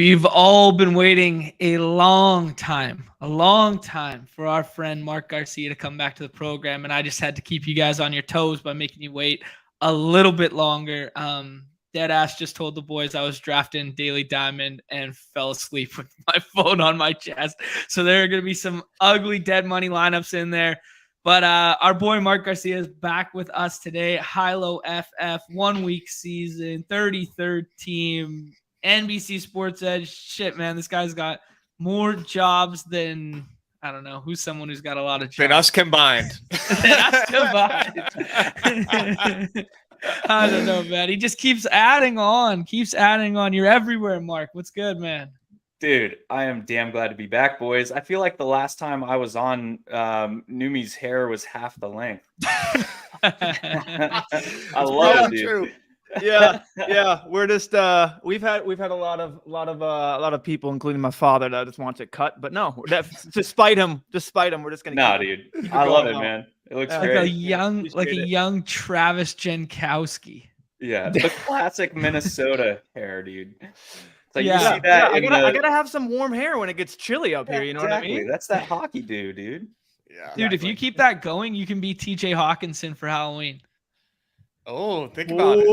We've all been waiting a long time for our friend Mark Garcia to come back to the program, and I just had to keep you guys on your toes by making you wait a little bit longer. Deadass just told the boys I was drafting Daily Diamond and fell asleep with my phone on my chest. So there are going to be some ugly dead money lineups in there. But our boy Mark Garcia is back with us today. High-low FF, 1 week season, 33rd team, NBC SportsEdge. Shit, man, this guy's got more jobs than, I don't know, who's someone who's got a lot of jobs. Than us combined. I don't know, man. He just keeps adding on. You're everywhere, Mark. What's good, man? Dude, I am damn glad to be back, boys. I feel like the last time I was on, Numi's hair was half the length. I love it, dude. True. Yeah. We're just we've had a lot of people, including my father, that just wants it cut. But no, despite him, we're just gonna. Nah, dude, I love it, man. It looks like great. a young Travis Jankowski. Yeah, the classic Minnesota hair, dude. It's like you see that. I gotta have some warm hair when it gets chilly up here. You know what I mean? That's that hockey dude. Yeah, dude. If you keep that going, you can be TJ Hawkinson for Halloween. Oh, think about it.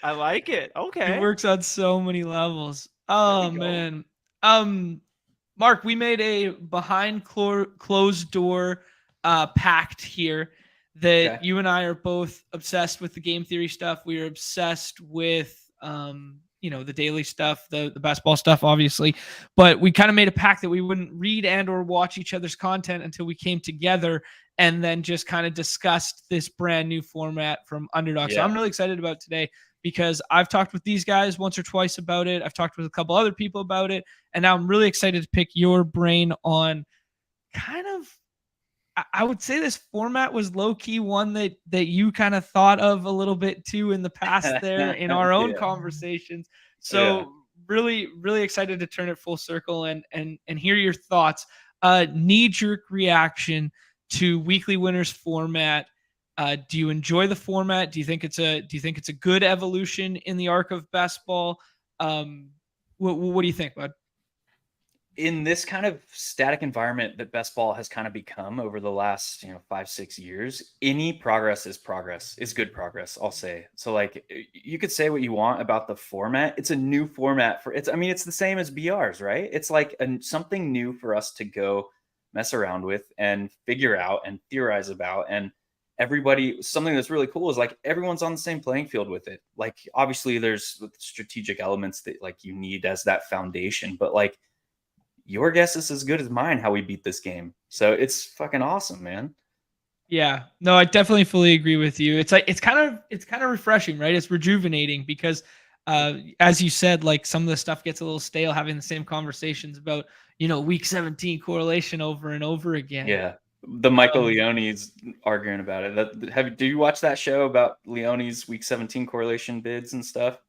I like it. Okay. It works on so many levels. Oh, man. Mark, we made a behind closed door pact here that you and I are both obsessed with the game theory stuff. We are obsessed with the daily stuff, the basketball stuff, obviously. But we kind of made a pact that we wouldn't read and or watch each other's content until we came together and then just kind of discussed this brand new format from Underdog. Yeah. So I'm really excited about today because I've talked with these guys once or twice about it. I've talked with a couple other people about it. And now I'm really excited to pick your brain on kind of, I would say this format was low-key one that you kind of thought of a little bit too in the past there in our own conversations. So really, really excited to turn it full circle and hear your thoughts. Knee-jerk reaction to weekly winners format. Do you enjoy the format? Do you think it's a good evolution in the arc of best ball? What do you think, bud? In this kind of static environment that best ball has kind of become over the last 5-6 years, any progress is good progress, I'll say. So like you could say what you want about the format. It's a new format it's the same as BRs, right? It's like something new for us to go mess around with and figure out and theorize about. And something that's really cool is like everyone's on the same playing field with it. Like obviously there's strategic elements that like you need as that foundation, but like your guess is as good as mine how we beat this game. So it's fucking awesome, man. Yeah, no, I definitely fully agree with you. It's kind of refreshing, right? It's rejuvenating because as you said, like some of the stuff gets a little stale having the same conversations about, week 17 correlation over and over again. Yeah. The Michael Leone's arguing about it. Do you watch that show about Leone's week 17 correlation bids and stuff?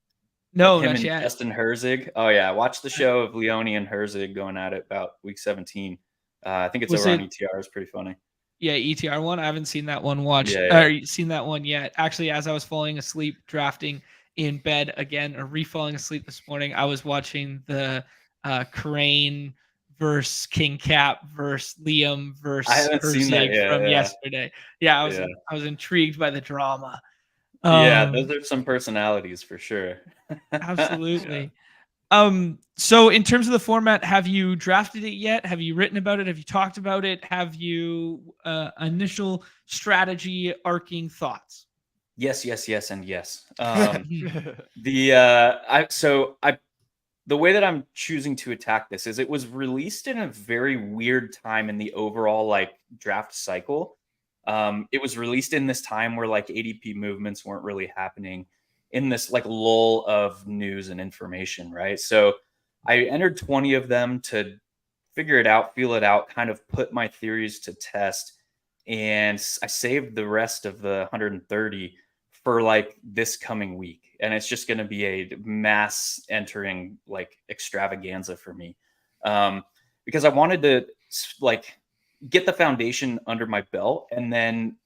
No, like him not and yet. Justin Herzig. Oh yeah, watch the show of Leone and Herzig going at it about week 17. I think it's over on ETR. It's pretty funny. Yeah, ETR one. I haven't seen that one seen that one yet. Actually, as I was falling asleep drafting in bed again, or re-falling asleep this morning, I was watching the Crane versus King Cap versus Liam versus Herzig from yesterday. Yeah, I was intrigued by the drama. Those are some personalities for sure. Absolutely. So in terms of the format, have you drafted it yet? Have you written about it? Have you talked about it? Have you initial strategy arcing thoughts? Yes, and yes. The way that I'm choosing to attack this is it was released in a very weird time in the overall like draft cycle. It was released in this time where like ADP movements weren't really happening, in this like lull of news and information, right? So I entered 20 of them to figure it out, feel it out, kind of put my theories to test. And I saved the rest of the 130 for like this coming week. And it's just going to be a mass entering like extravaganza for me. Because I wanted to like get the foundation under my belt and then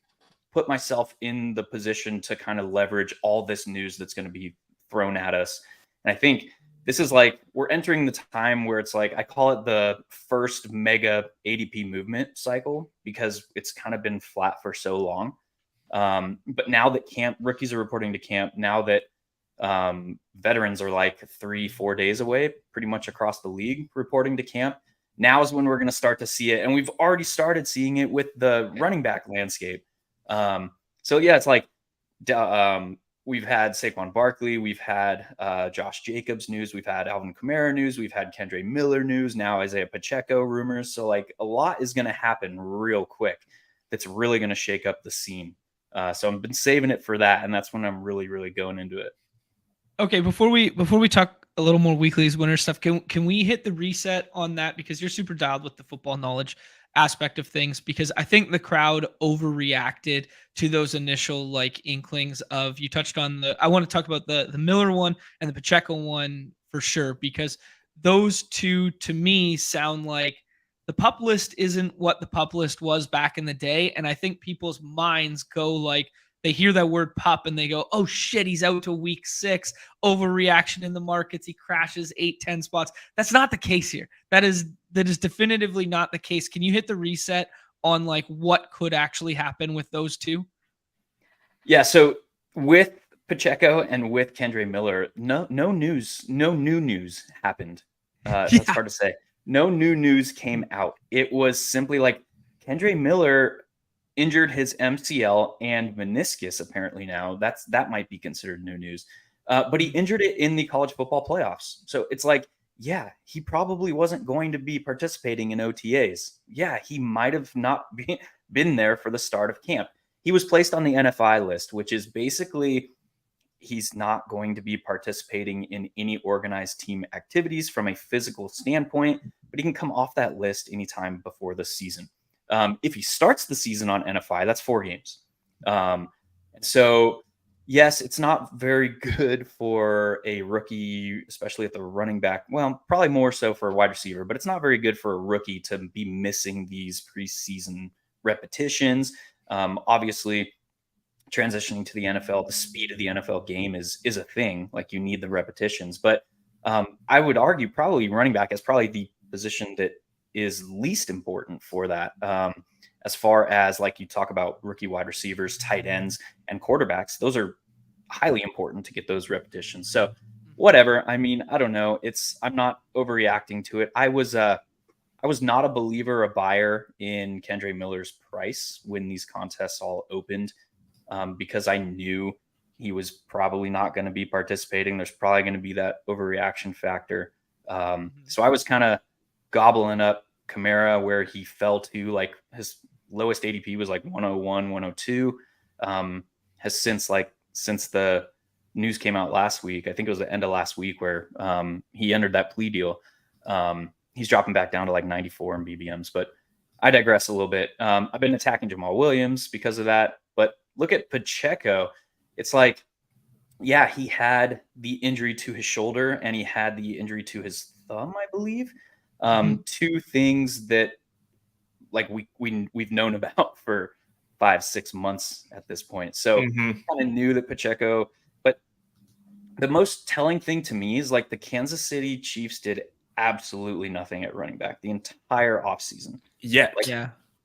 put myself in the position to kind of leverage all this news that's going to be thrown at us And I think this is like, we're entering the time where it's like, I call it the first mega ADP movement cycle, because it's kind of been flat for so long. But now that rookies are reporting to camp, now that veterans are like 3-4 days away, pretty much across the league reporting to camp, now is when we're going to start to see it. And we've already started seeing it with the running back landscape. So yeah, it's like, we've had Saquon Barkley, we've had Josh Jacobs news, we've had Alvin Kamara news, we've had Kendre Miller news, now Isaiah Pacheco rumors. So like a lot is going to happen real quick that's really going to shake up the scene. So I've been saving it for that, and that's when I'm really, really going into it. Okay, before we talk a little more weeklies, winter stuff, can we hit the reset on that, because you're super dialed with the football knowledge aspect of things, because I think the crowd overreacted to those initial like inklings of, you touched on I want to talk about the Miller one and the Pacheco one for sure, because those two to me sound like the pup list isn't what the pup list was back in the day. And I think people's minds go like, they hear that word pup and they go, oh shit, he's out to week 6, overreaction in the markets. He crashes 8-10 spots. That's not the case here. That is definitively not the case. Can you hit the reset on like what could actually happen with those two? Yeah. So with Pacheco and with Kendre Miller, no new news happened. That's hard to say. No new news came out. It was simply like Kendre Miller injured his MCL and meniscus apparently now. That might be considered new news. But he injured it in the college football playoffs. So it's like, yeah, he probably wasn't going to be participating in OTAs. Yeah, he might have not been there for the start of camp. He was placed on the NFI list, which is basically he's not going to be participating in any organized team activities from a physical standpoint, but he can come off that list anytime before the season. If he starts the season on NFI, that's 4 games. So yes, it's not very good for a rookie, especially at the running back. Well, probably more so for a wide receiver, but it's not very good for a rookie to be missing these preseason repetitions. Obviously, transitioning to the NFL, the speed of the NFL game is a thing. Like, you need the repetitions. But I would argue probably running back is probably the position that is least important for that. As far as like you talk about rookie wide receivers, tight ends, and quarterbacks, those are highly important to get those repetitions. So whatever. I mean, I don't know. I'm not overreacting to it. I was not a believer, a buyer in Kendre Miller's price when these contests all opened, because I knew he was probably not going to be participating. There's probably going to be that overreaction factor. So I was kind of gobbling up Kamara, where he fell to like his lowest ADP was like 101, 102. Has since the news came out last week, I think it was the end of last week, where he entered that plea deal. He's dropping back down to like 94 in BBMs, but I digress a little bit. I've been attacking Jamal Williams because of that, but look at Pacheco. It's like, yeah, he had the injury to his shoulder and he had the injury to his thumb, I believe. Two things that like we've known about for 5-6 months at this point. So kind of knew that Pacheco, but the most telling thing to me is like the Kansas City Chiefs did absolutely nothing at running back the entire offseason. Yeah. Like,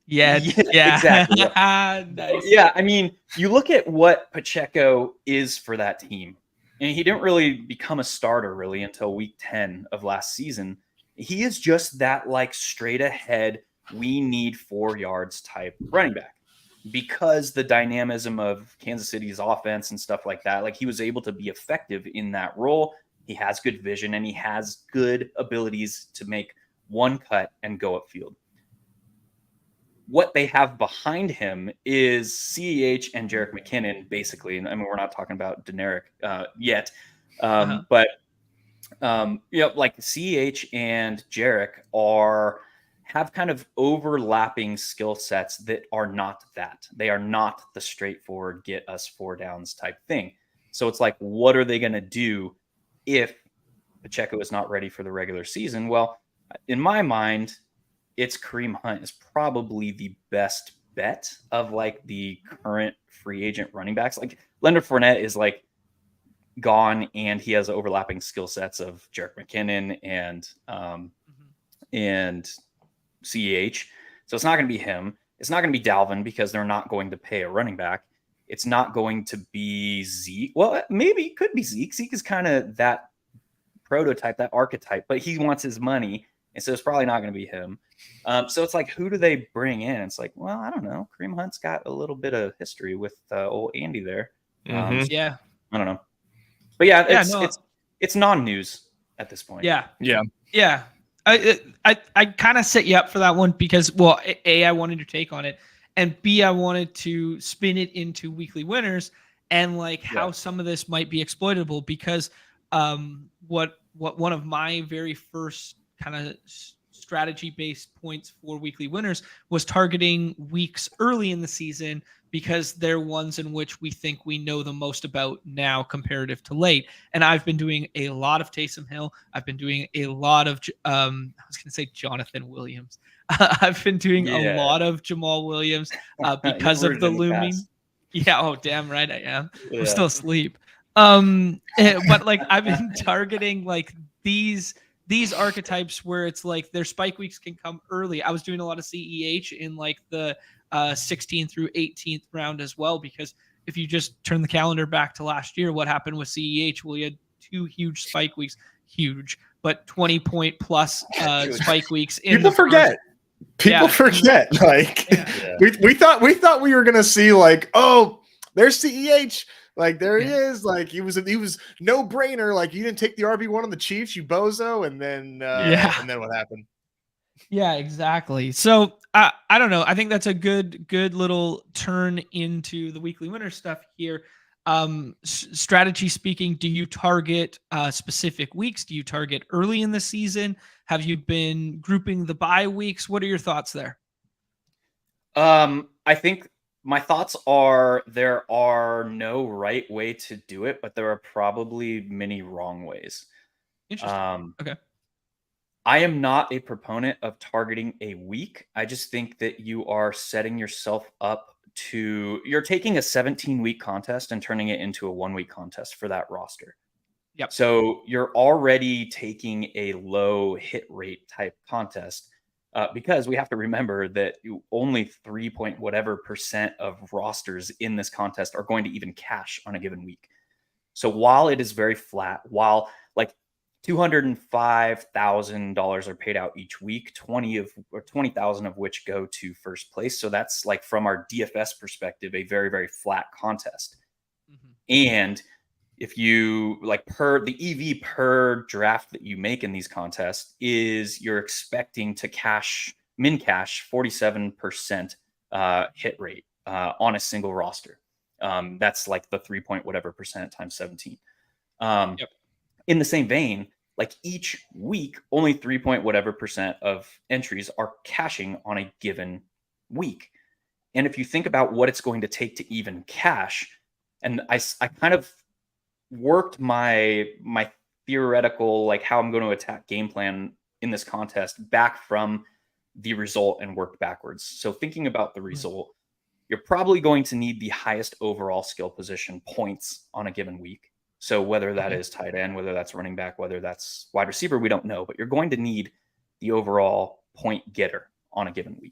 yeah, exactly. Nice. Yeah, I mean, you look at what Pacheco is for that team, and he didn't really become a starter really until week 10 of last season. He is just that like straight ahead, we need 4 yards type running back, because the dynamism of Kansas City's offense and stuff like that, like he was able to be effective in that role. He has good vision and he has good abilities to make one cut and go upfield. What they have behind him is CEH and Jerick McKinnon, basically. I mean, we're not talking about Deneric yet, but like CEH and Jerick have kind of overlapping skill sets that are not that. They are not the straightforward get us 4 downs type thing. So it's like, what are they going to do if Pacheco is not ready for the regular season? Well, in my mind, it's Kareem Hunt is probably the best bet of like the current free agent running backs. Like Leonard Fournette is like gone, and he has overlapping skill sets of Jerick McKinnon and CEH. So it's not going to be him. It's not going to be Dalvin because they're not going to pay a running back. It's not going to be Zeke. Well, maybe it could be Zeke. Zeke is kind of that prototype, that archetype, but he wants his money. And so it's probably not going to be him. So it's like, who do they bring in? It's like, well, I don't know. Kareem Hunt's got a little bit of history with old Andy there. Yeah. I don't know. But yeah, it's non-news at this point. Yeah. I kind of set you up for that one because, well, A, I wanted your take on it, and B, I wanted to spin it into weekly winners and like how some of this might be exploitable because what one of my very first kind of strategy-based points for weekly winners was targeting weeks early in the season because they're ones in which we think we know the most about now comparative to late. And I've been doing a lot of Taysom Hill. I've been doing a lot of, I was going to say Jonathan Williams. I've been doing a lot of Jamal Williams because of the looming. Yeah. Oh, damn right I am. Yeah. I'm still asleep. But like I've been targeting like these archetypes where it's like their spike weeks can come early. I was doing a lot of CEH in like the 16th through 18th round as well, because if you just turn the calendar back to last year, what happened with CEH? Well, you had 2 huge spike weeks, but 20-point plus spike weeks. People forget. Like we thought we were gonna see like, oh, there's CEH. Like there he is. Like he was no brainer. Like you didn't take the RB1 on the Chiefs, you bozo, and then what happened? Yeah, exactly. So I don't know. I think that's a good little turn into the weekly winner stuff here. Strategy speaking, do you target specific weeks? Do you target early in the season? Have you been grouping the bye weeks? What are your thoughts there? I think my thoughts are there are no right way to do it, but there are probably many wrong ways. Interesting. Okay. I am not a proponent of targeting a week. I just think that you are setting yourself up you're taking a 17-week contest and turning it into a 1-week contest for that roster. Yep. So you're already taking a low hit rate type contest because we have to remember that only 3% of rosters in this contest are going to even cash on a given week. So while it is very flat, while like $205,000 are paid out each week, 20,000 of which go to first place. So that's like from our DFS perspective, a very, very flat contest. And if you like the EV per draft that you make in these contests is you're expecting to min cash 47% hit rate on a single roster. That's like the 3% times 17. In the same vein, like each week, only 3% of entries are cashing on a given week. And if you think about what it's going to take to even cash, and I kind of worked my theoretical, like how I'm going to attack game plan in this contest back from the result and worked backwards. So thinking about the result, you're probably going to need the highest overall skill position points on a given week. So whether that is tight end, whether that's running back, whether that's wide receiver, we don't know, but you're going to need the overall point getter on a given week.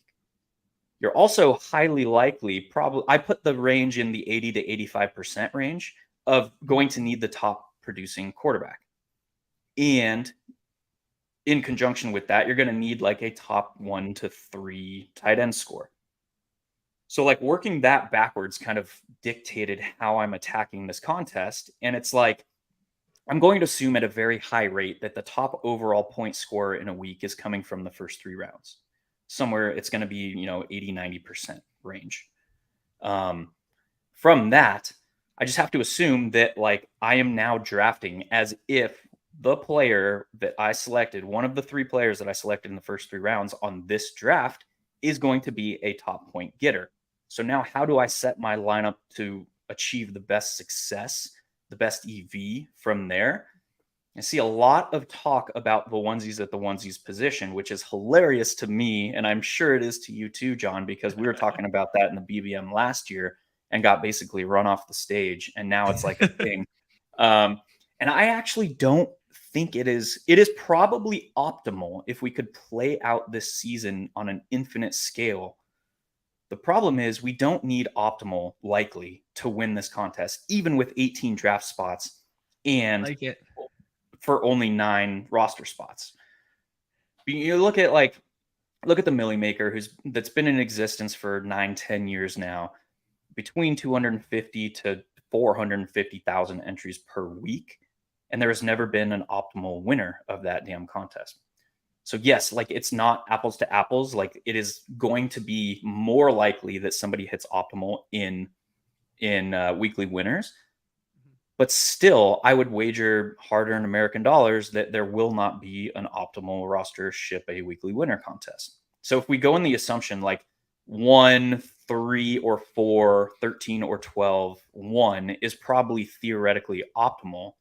You're also highly likely, I put the range in the 80 to 85% range of going to need the top producing quarterback. And in conjunction with that, you're going to need like a top 1 to 3 tight end score. So like working that backwards kind of dictated how I'm attacking this contest. And it's like, I'm going to assume at a very high rate that the top overall point scorer in a week is coming from the first 3 rounds. Somewhere it's going to be, 80, 90% range. From that, I just have to assume that like I am now drafting as if the player that I selected, one of the 3 players that I selected in the first 3 rounds on this draft is going to be a top point getter. So now how do I set my lineup to achieve the best success, the best EV from there? I see a lot of talk about the onesies at the onesies position, which is hilarious to me. And I'm sure it is to you too, John, because we were talking about that in the BBM last year and got basically run off the stage. And now it's like a thing. And I actually don't think it is probably optimal if we could play out this season on an infinite scale. The problem is we don't need optimal likely to win this contest, even with 18 draft spots and for only 9 roster spots. You look at the Millie Maker that's been in existence for 9-10 years now, between 250 to 450,000 entries per week. And there has never been an optimal winner of that damn contest. So yes, it's not apples to apples. It is going to be more likely that somebody hits optimal in weekly winners. But still, I would wager hard-earned American dollars that there will not be an optimal roster ship a weekly winner contest. So if we go in the assumption 1, 3, or 4, 13, or 12, 1 is probably theoretically optimal,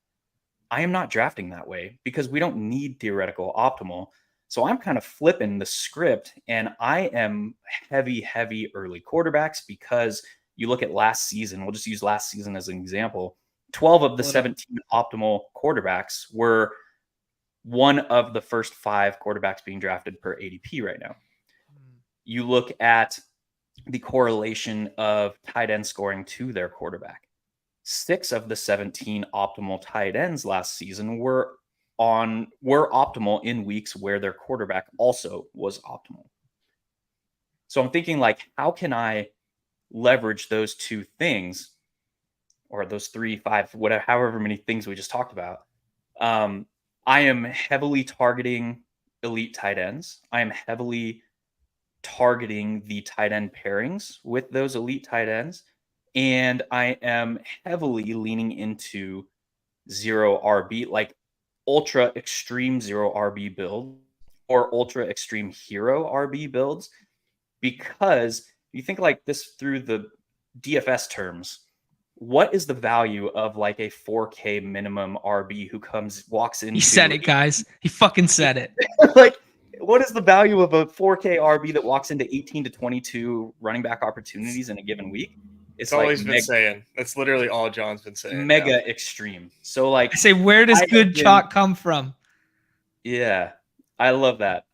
I am not drafting that way because we don't need theoretical optimal. So I'm kind of flipping the script, and I am heavy early quarterbacks because you look at last season. We'll just use last season as an example. 12 of the 17 optimal quarterbacks were one of the first 5 quarterbacks being drafted per ADP right now. You look at the correlation of tight end scoring to their quarterback. 6 of the 17 optimal tight ends last season were optimal in weeks where their quarterback also was optimal. So I'm thinking how can I leverage those 2 things, or those 3, 5, whatever, however many things we just talked about. I am heavily targeting elite tight ends. I am heavily targeting the tight end pairings with those elite tight ends. And I am heavily leaning into 0 RB, ultra extreme 0 RB build or ultra extreme hero RB builds, because you think this through the DFS terms. What is the value of a 4K minimum RB who walks into? He said it, guys. He fucking said it. What is the value of a 4K RB that walks into 18 to 22 running back opportunities in a given week? It's all he's been saying. That's literally all John's been saying. Mega extreme. So I say, where does good chalk come from? Yeah, I love that.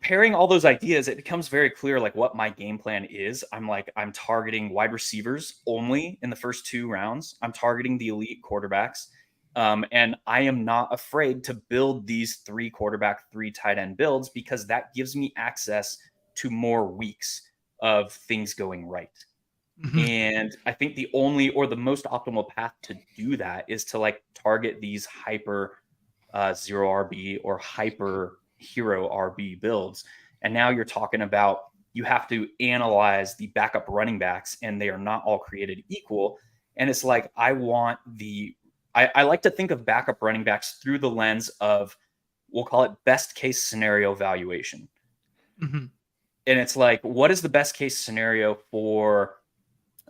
Pairing all those ideas, it becomes very clear what my game plan is. I'm targeting wide receivers only in the first 2 rounds. I'm targeting the elite quarterbacks. And I am not afraid to build these 3 quarterback, 3 tight end builds, because that gives me access to more weeks of things going right. Mm-hmm. And I think the only or the most optimal path to do that is to target these hyper 0 RB or hyper hero RB builds. And now you're talking about, you have to analyze the backup running backs, and they are not all created equal. And it's I like to think of backup running backs through the lens of, we'll call it best case scenario valuation. Mm-hmm. And it's what is the best case scenario for,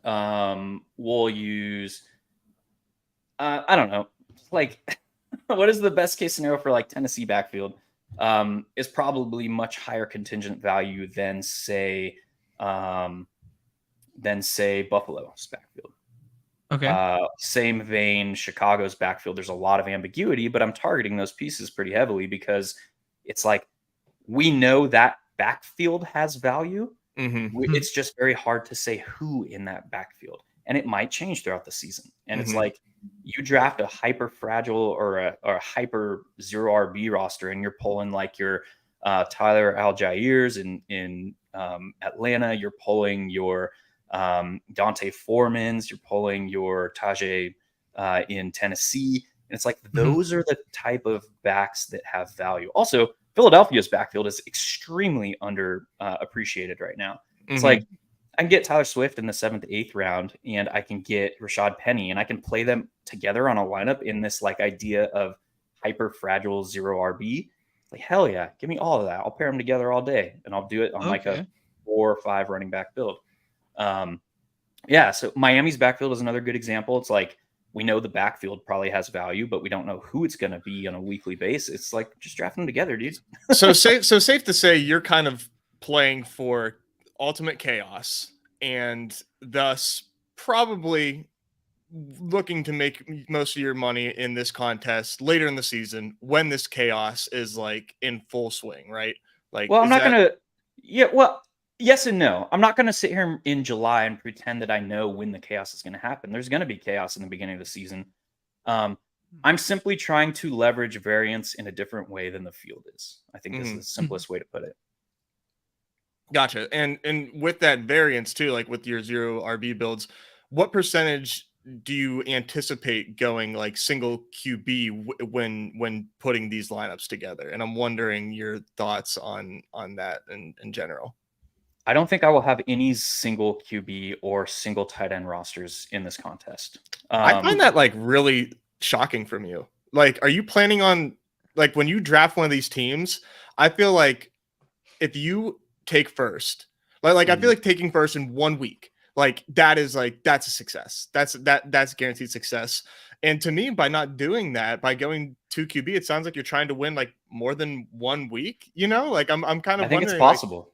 we'll use, I don't know, what is the best case scenario for Tennessee backfield? Is probably much higher contingent value than say Buffalo's backfield. Okay. Same vein, Chicago's backfield. There's a lot of ambiguity, but I'm targeting those pieces pretty heavily because it's we know that backfield has value. Mm-hmm. It's just very hard to say who in that backfield, and it might change throughout the season. And mm-hmm. It's you draft a hyper fragile or a hyper 0 RB roster, and you're pulling your Tyler Algiers in Atlanta. You're pulling your Dante Foreman's. You're pulling your Tajay in Tennessee. And it's those are the type of backs that have value. Also, Philadelphia's backfield is extremely under appreciated right now. It's mm-hmm. I can get Tyler Swift in the 7th, 8th round, and I can get Rashad Penny, and I can play them together on a lineup in this idea of hyper fragile 0 RB. Hell yeah, give me all of that. I'll pair them together all day, and I'll do it on a 4 or 5 running back build. Yeah. So Miami's backfield is another good example. It's we know the backfield probably has value, but we don't know who it's going to be on a weekly basis. Just draft them together, dude. So safe to say you're kind of playing for ultimate chaos, and thus probably looking to make most of your money in this contest later in the season when this chaos is like in full swing, right? Like, well, I'm not gonna. Yeah, well, yes and no. I'm not gonna sit here in July and pretend that I know when the chaos is gonna happen. There's gonna be chaos in the beginning of the season. I'm simply trying to leverage variance in a different way than the field is. I think this is the simplest way to put it. Gotcha. And with that variance too, like with your 0 RB builds, what percentage do you anticipate going like single QB when putting these lineups together? And I'm wondering your thoughts on that in general. I don't think I will have any single QB or single tight end rosters in this contest. I find that like really shocking from you. Like, are you planning on, like, when you draft one of these teams, I feel like if you take first, like I feel like taking first in 1 week, like that's a success. That's guaranteed success. And to me, by not doing that, by going 2 QB, it sounds like you're trying to win like more than 1 week, you know? Like I'm kind of I think it's possible.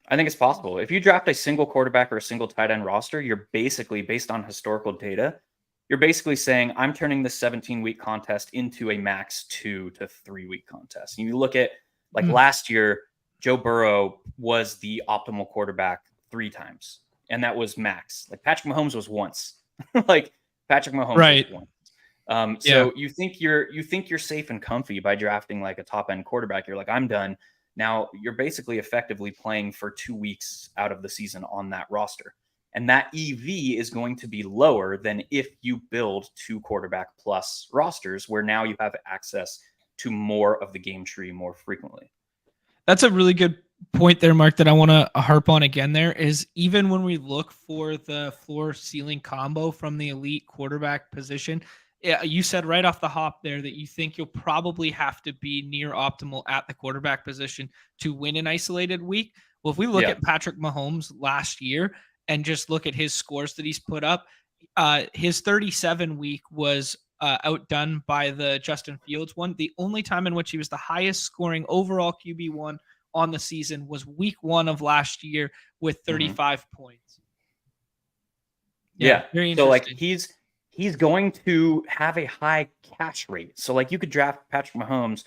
I think it's possible. If you draft a single quarterback or a single tight end roster, you're basically, based on historical data, you're basically saying, I'm turning the 17-week contest into a max 2 to 3 week contest. And you look at, like, last year, Joe Burrow was the optimal quarterback 3 times, and that was max. Like, Patrick Mahomes was once. Like, Patrick Mahomes was once. So you think you're safe and comfy by drafting like a top end quarterback. You're like, I'm done. Now you're basically effectively playing for 2 weeks out of the season on that roster. And that EV is going to be lower than if you build 2 quarterback plus rosters, where now you have access to more of the game tree more frequently. That's a really good point there, Mark, that I want to harp on again. There is, even when we look for the floor ceiling combo from the elite quarterback position, you said right off the hop there that you think you'll probably have to be near optimal at the quarterback position to win an isolated week. Well, if we look at Patrick Mahomes last year and just look at his scores that he's put up, his 37 week was outdone by the Justin Fields one. The only time in which he was the highest scoring overall QB1 on the season was week 1 of last year with 35 points. Yeah. Very interesting. So like he's going to have a high cash rate. So like you could draft Patrick Mahomes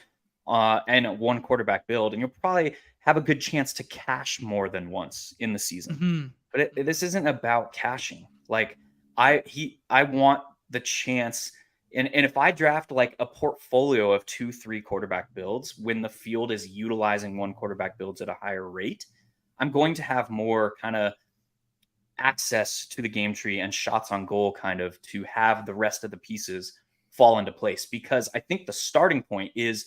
and 1 quarterback build, and you'll probably have a good chance to cash more than once in the season. But this isn't about cashing. Like I want the chance. And if I draft like a portfolio of 2-3 quarterback builds when the field is utilizing 1 quarterback builds at a higher rate, I'm going to have more kind of access to the game tree and shots on goal kind of to have the rest of the pieces fall into place. Because I think the starting point is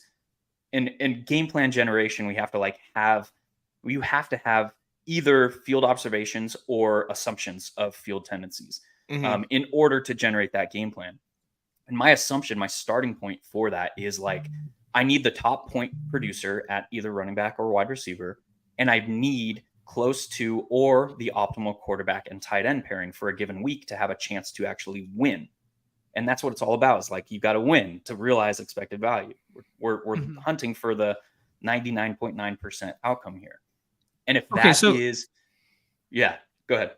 in game plan generation, you have to have either field observations or assumptions of field tendencies in order to generate that game plan. And my assumption, my starting point for that is like, I need the top point producer at either running back or wide receiver, and I need close to or the optimal quarterback and tight end pairing for a given week to have a chance to actually win. And that's what it's all about. Is like, you got to win to realize expected value. We're hunting for the 99.9% outcome here. And if that is, go ahead.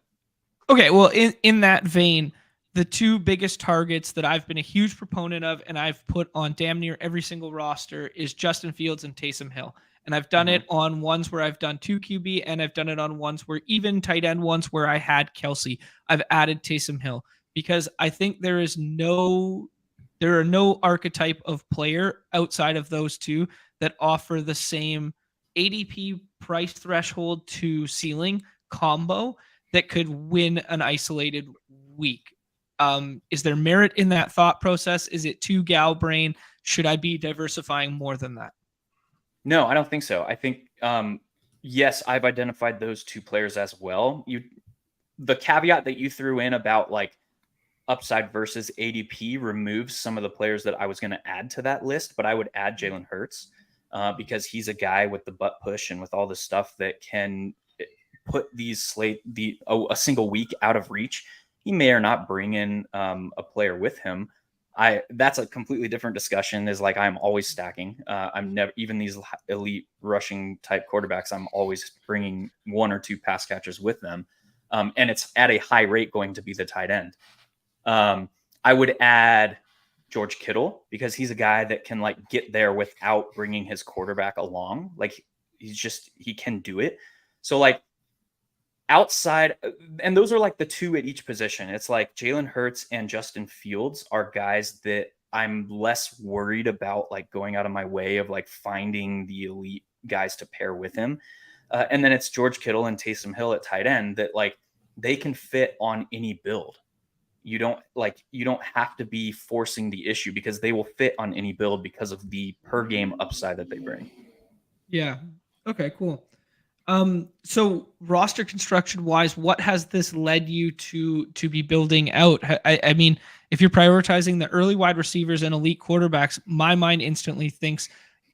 Okay. Well, in that vein, the 2 biggest targets that I've been a huge proponent of and I've put on damn near every single roster is Justin Fields and Taysom Hill. And I've done it on ones where I've done 2 QB, and I've done it on ones where even tight end ones where I had Kelsey. I've added Taysom Hill because I think there are no archetype of player outside of those 2 that offer the same ADP price threshold to ceiling combo that could win an isolated week. Is there merit in that thought process? Is it too gal brain? Should I be diversifying more than that? No, I don't think so. I think, yes, I've identified those 2 players as well. The caveat that you threw in about like upside versus ADP removes some of the players that I was going to add to that list, but I would add Jalen Hurts because he's a guy with the butt push and with all the stuff that can put a single week out of reach. He may or not bring in a player with him. That's a completely different discussion. Is like, I'm always stacking. I'm never, even these elite rushing type quarterbacks, I'm always bringing 1 or 2 pass catchers with them. And it's at a high rate going to be the tight end. I would add George Kittle because he's a guy that can like get there without bringing his quarterback along. Like he can do it. So like outside, and those are like the two at each position. It's like Jalen Hurts and Justin Fields are guys that I'm less worried about like going out of my way of like finding the elite guys to pair with him. And then it's George Kittle and Taysom Hill at tight end that like they can fit on any build. You don't have to be forcing the issue because they will fit on any build because of the per game upside that they bring. Yeah. Okay, cool. So roster construction wise, what has this led you to be building out? I mean, if you're prioritizing the early wide receivers and elite quarterbacks, my mind instantly thinks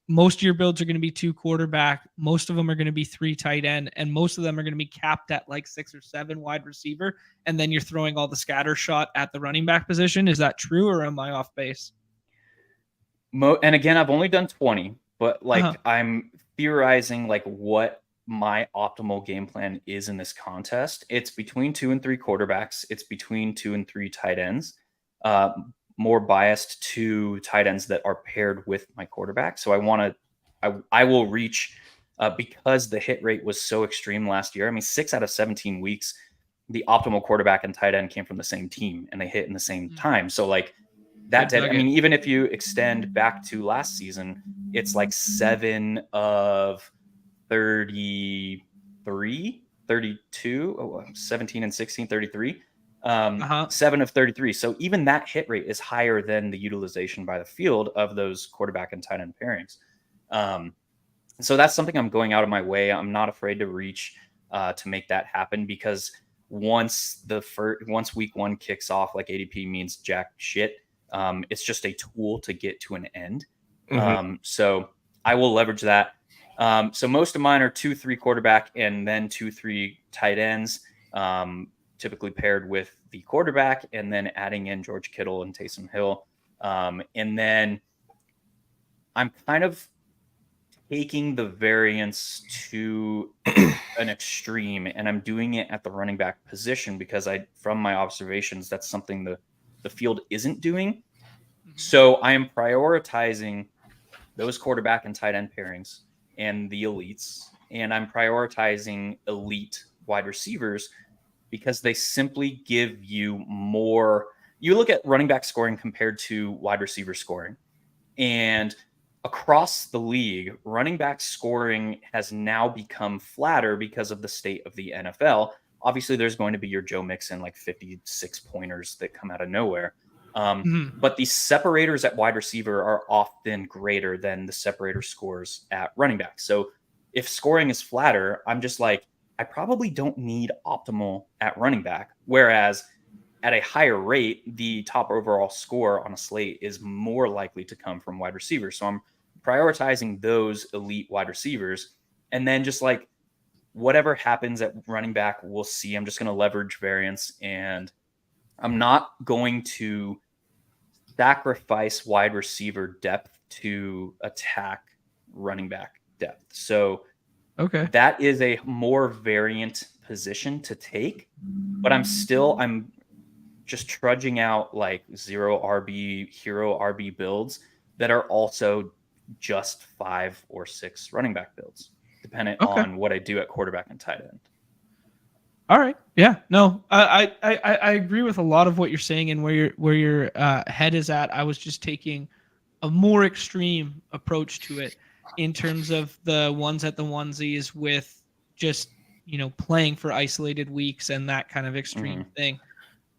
most of your builds are going to be 2 quarterback. Most of them are going to be 3 tight end, and most of them are going to be capped at like 6 or 7 wide receiver. And then you're throwing all the scatter shot at the running back position. Is that true, or am I off base? And again, I've only done 20, but like I'm theorizing like what my optimal game plan is in this contest. It's between 2 and 3 quarterbacks. It's between 2 and 3 tight ends. More biased to tight ends that are paired with my quarterback. So I will reach because the hit rate was so extreme last year. I mean, 6 out of 17 weeks, the optimal quarterback and tight end came from the same team and they hit in the same time. So like that did, I mean, even if you extend back to last season, it's like 7 of 33, 32, 17 and 16, 33. 7 of 33. So even that hit rate is higher than the utilization by the field of those quarterback and tight end pairings. So that's something I'm going out of my way. I'm not afraid to reach to make that happen because once week 1 kicks off, like ADP means jack shit. It's just a tool to get to an end. So I will leverage that. So most of mine are 2-3 quarterback and then 2-3 tight ends. Typically paired with the quarterback and then adding in George Kittle and Taysom Hill. And then I'm kind of taking the variance to an extreme and I'm doing it at the running back position because from my observations, that's something the field isn't doing. So I am prioritizing those quarterback and tight end pairings and the elites. And I'm prioritizing elite wide receivers because they simply give you more. You look at running back scoring compared to wide receiver scoring. And across the league, running back scoring has now become flatter because of the state of the NFL. Obviously, there's going to be your Joe Mixon, like 56 pointers that come out of nowhere. But the separators at wide receiver are often greater than the separator scores at running back. So if scoring is flatter, I'm just like, I probably don't need optimal at running back. Whereas at a higher rate, the top overall score on a slate is more likely to come from wide receivers. So I'm prioritizing those elite wide receivers. And then just like whatever happens at running back, we'll see. I'm just going to leverage variance and I'm not going to sacrifice wide receiver depth to attack running back depth. So that is a more variant position to take, but I'm just trudging out like 0 RB, hero RB builds that are also just 5 or 6 running back builds, dependent on what I do at quarterback and tight end. All right. Yeah. No, I agree with a lot of what you're saying and where your head is at. I was just taking a more extreme approach to it in terms of the ones at the onesies with just, playing for isolated weeks and that kind of extreme thing.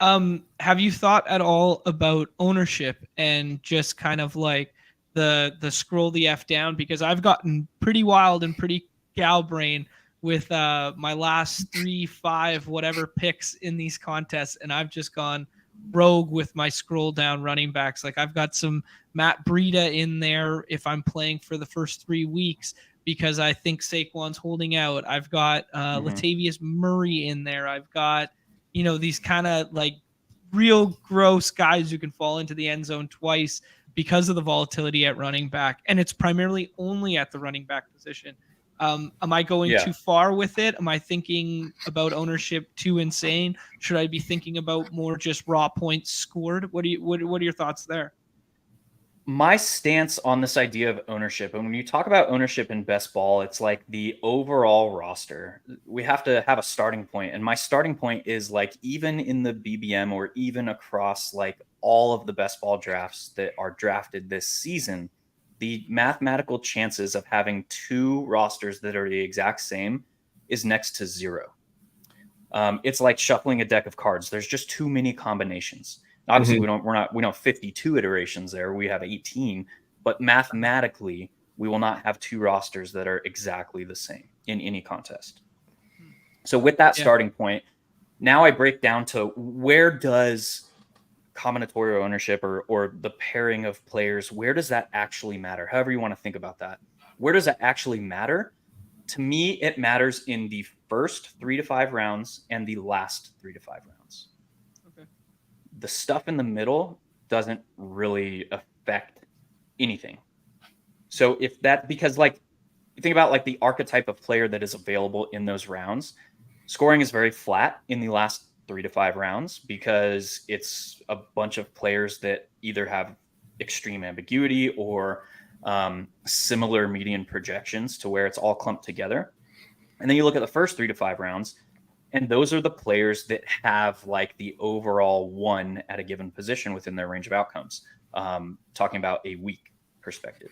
Have you thought at all about ownership and just kind of like the scroll the F down? Because I've gotten pretty wild and pretty gal brain with my last 3, 5, whatever picks in these contests. And I've just gone rogue with my scroll down running backs. Like I've got some Matt Breida in there if I'm playing for the first 3 weeks because I think Saquon's holding out. I've got Latavius Murray in there. I've got, these kind of like real gross guys who can fall into the end zone twice because of the volatility at running back. And it's primarily only at the running back position. Am I going too far with it? Am I thinking about ownership too insane? Should I be thinking about more just raw points scored? What are your thoughts there? My stance on this idea of ownership, and when you talk about ownership in best ball, it's like the overall roster. We have to have a starting point, and my starting point is like even in the BBM or even across like all of the best ball drafts that are drafted this season, the mathematical chances of having two rosters that are the exact same is next to zero. It's like shuffling a deck of cards. There's just too many combinations. Obviously, we don't have 52 iterations there. We have 18, but mathematically, we will not have two rosters that are exactly the same in any contest. So with that starting point, now I break down to where does combinatorial ownership or the pairing of players, where does that actually matter? However you want to think about that. Where does that actually matter? To me, it matters in the first 3 to 5 rounds and the last 3 to 5 rounds. The stuff in the middle doesn't really affect anything. So because like you think about like the archetype of player that is available in those rounds, scoring is very flat in the last 3 to 5 rounds because it's a bunch of players that either have extreme ambiguity or similar median projections to where it's all clumped together. And then you look at the first 3 to 5 rounds, and those are the players that have like the overall one at a given position within their range of outcomes. Talking about a week perspective.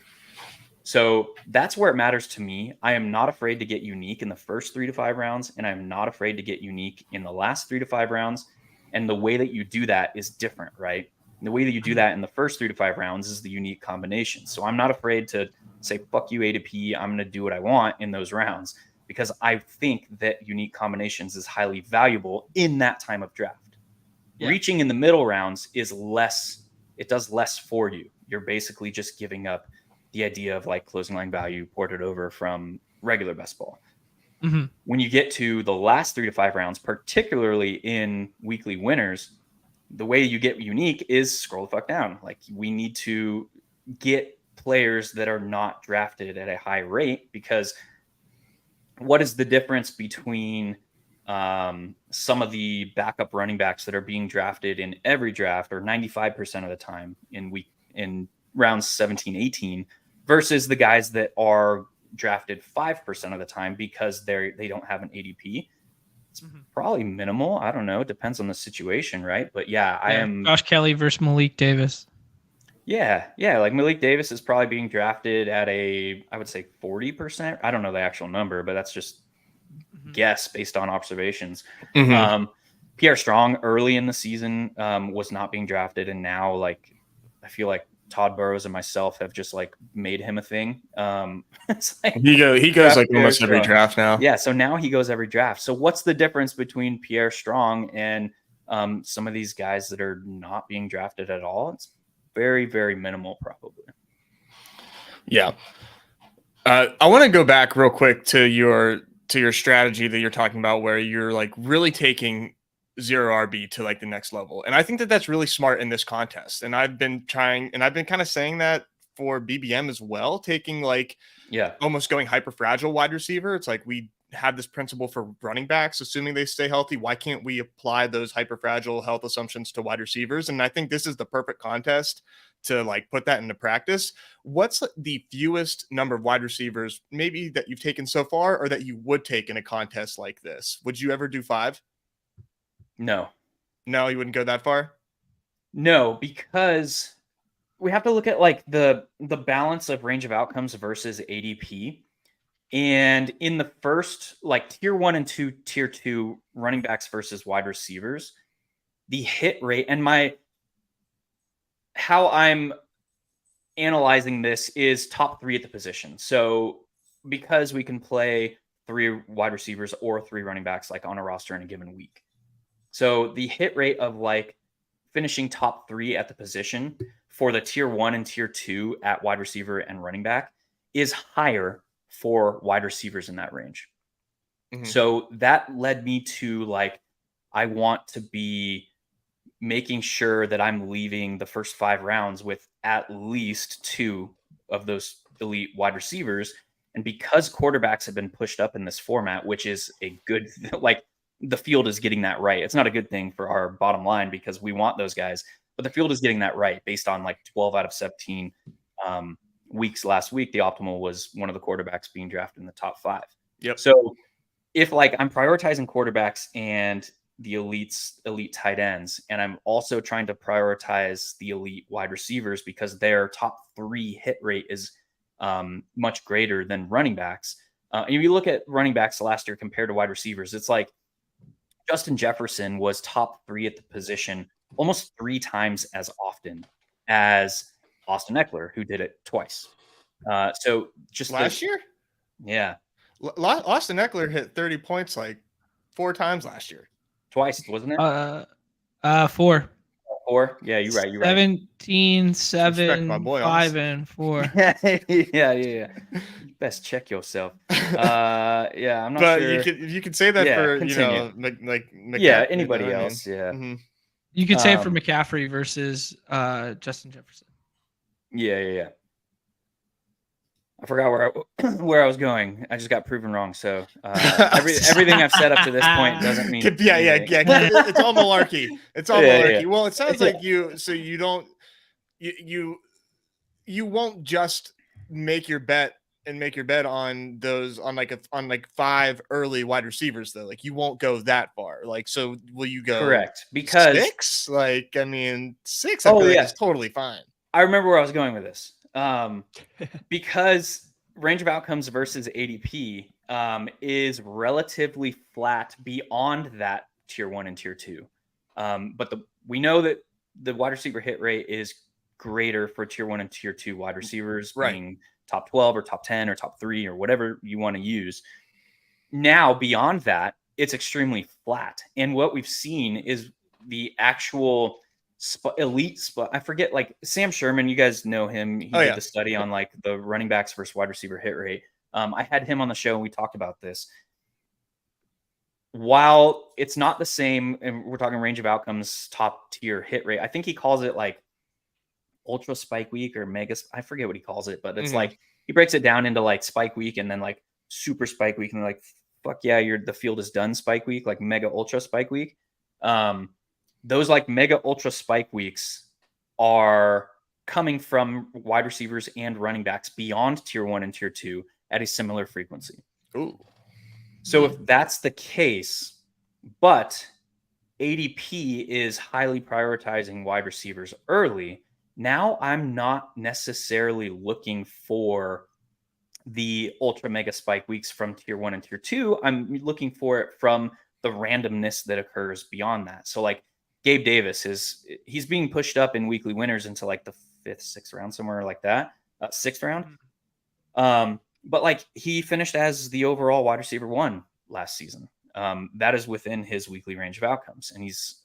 So that's where it matters to me. I am not afraid to get unique in the first 3 to 5 rounds, and I'm not afraid to get unique in the last 3 to 5 rounds. And the way that you do that is different, right? And the way that you do that in the first 3 to 5 rounds is the unique combination. So I'm not afraid to say, fuck you, A to P. I'm going to do what I want in those rounds, because I think that unique combinations is highly valuable in that time of draft. Yeah. Reaching in the middle rounds is less, it does less for you. You're basically just giving up the idea of like closing line value ported over from regular best ball. Mm-hmm. When you get to the last 3 to 5 rounds, particularly in weekly winners, the way you get unique is scroll the fuck down. Like we need to get players that are not drafted at a high rate, because what is the difference between some of the backup running backs that are being drafted in every draft or 95% of the time in rounds 17, 18 versus the guys that are drafted 5% of the time because they don't have an ADP? It's probably minimal. I don't know. It depends on the situation, right? But I am Josh Kelly versus Malik Davis. Yeah. Like Malik Davis is probably being drafted at I would say 40%. I don't know the actual number, but that's just guess based on observations. Pierre Strong early in the season was not being drafted, and now like I feel like Todd Burrows and myself have just like made him a thing. It's like he goes like almost every draft now. Yeah, so now he goes every draft. So what's the difference between Pierre Strong and some of these guys that are not being drafted at all? It's very, very minimal, probably. Yeah. I want to go back real quick to your strategy that you're talking about, where you're like really taking zero RB to like the next level. And I think that that's really smart in this contest. And I've been kind of saying that for BBM as well, taking like almost going hyper fragile wide receiver. It's like we have this principle for running backs, assuming they stay healthy. Why can't we apply those hyper fragile health assumptions to wide receivers? And I think this is the perfect contest to like put that into practice. What's the fewest number of wide receivers maybe that you've taken so far, or that you would take in a contest like this? Would you ever do 5? No, you wouldn't go that far. No, because we have to look at like the balance of range of outcomes versus ADP. And in the first, like tier 1 and tier 2 running backs versus wide receivers, the hit rate and how I'm analyzing this is top 3 at the position. So because we can play 3 wide receivers or 3 running backs like on a roster in a given week. So the hit rate of like finishing top 3 at the position for the tier 1 and tier 2 at wide receiver and running back is higher for wide receivers in that range. So that led me to like, I want to be making sure that I'm leaving the first 5 rounds with at least 2 of those elite wide receivers. And because quarterbacks have been pushed up in this format, which is a good, like the field is getting that right. It's not a good thing for our bottom line because we want those guys, but the field is getting that right based on like 12 out of 17 weeks last week. The optimal was one of the quarterbacks being drafted in the top 5. Yep. So if like I'm prioritizing quarterbacks and the elite tight ends, and I'm also trying to prioritize the elite wide receivers because their top 3 hit rate is much greater than running backs. And if you look at running backs last year compared to wide receivers, it's like Justin Jefferson was top 3 at the position almost 3 times as often as Austin Eckler, who did it twice. So just last year? Yeah. Austin Eckler hit 30 points like 4 times last year. Twice, wasn't it? 4. 4? Yeah, you're right. 17, 7, 5, and 4. yeah. You best check yourself. Yeah, I'm not but sure. You could say that for continue. McCaffrey, anybody else. Yeah. Mm-hmm. You could say it for McCaffrey versus Justin Jefferson. Yeah. I forgot where I was going. I just got proven wrong. So everything I've said up to this point doesn't mean yeah. It's all malarkey. It's all malarkey. Yeah. Well, it sounds like you won't just make your bet on those on 5 early wide receivers though. Like you won't go that far. Like so, will you go correct because 6? Like I mean 6. I feel like is totally fine. I remember where I was going with this. Because range of outcomes versus ADP is relatively flat beyond that tier 1 and tier 2. But we know that the wide receiver hit rate is greater for tier 1 and tier 2 wide receivers, being top 12 or top 10 or top 3 or whatever you want to use. Now, beyond that, it's extremely flat. And what we've seen is the actual elite spot. I forget, like Sam Sherman, you guys know him. He did the study on like the running backs versus wide receiver hit rate. I had him on the show and we talked about this. While it's not the same, and we're talking range of outcomes, top tier hit rate, I think he calls it like ultra spike week or mega. I forget what he calls it, but it's like he breaks it down into like spike week and then like super spike week and like, fuck yeah, the field is done spike week, like mega ultra spike week. Those like mega ultra spike weeks are coming from wide receivers and running backs beyond tier 1 and tier 2 at a similar frequency. Ooh. So if that's the case, but ADP is highly prioritizing wide receivers early, now I'm not necessarily looking for the ultra mega spike weeks from tier 1 and tier 2. I'm looking for it from the randomness that occurs beyond that. So like Gabe Davis he's being pushed up in weekly winners into like the 5th, 6th round, somewhere like that, 6th round. But like he finished as the overall wide receiver 1 last season. That is within his weekly range of outcomes. And he's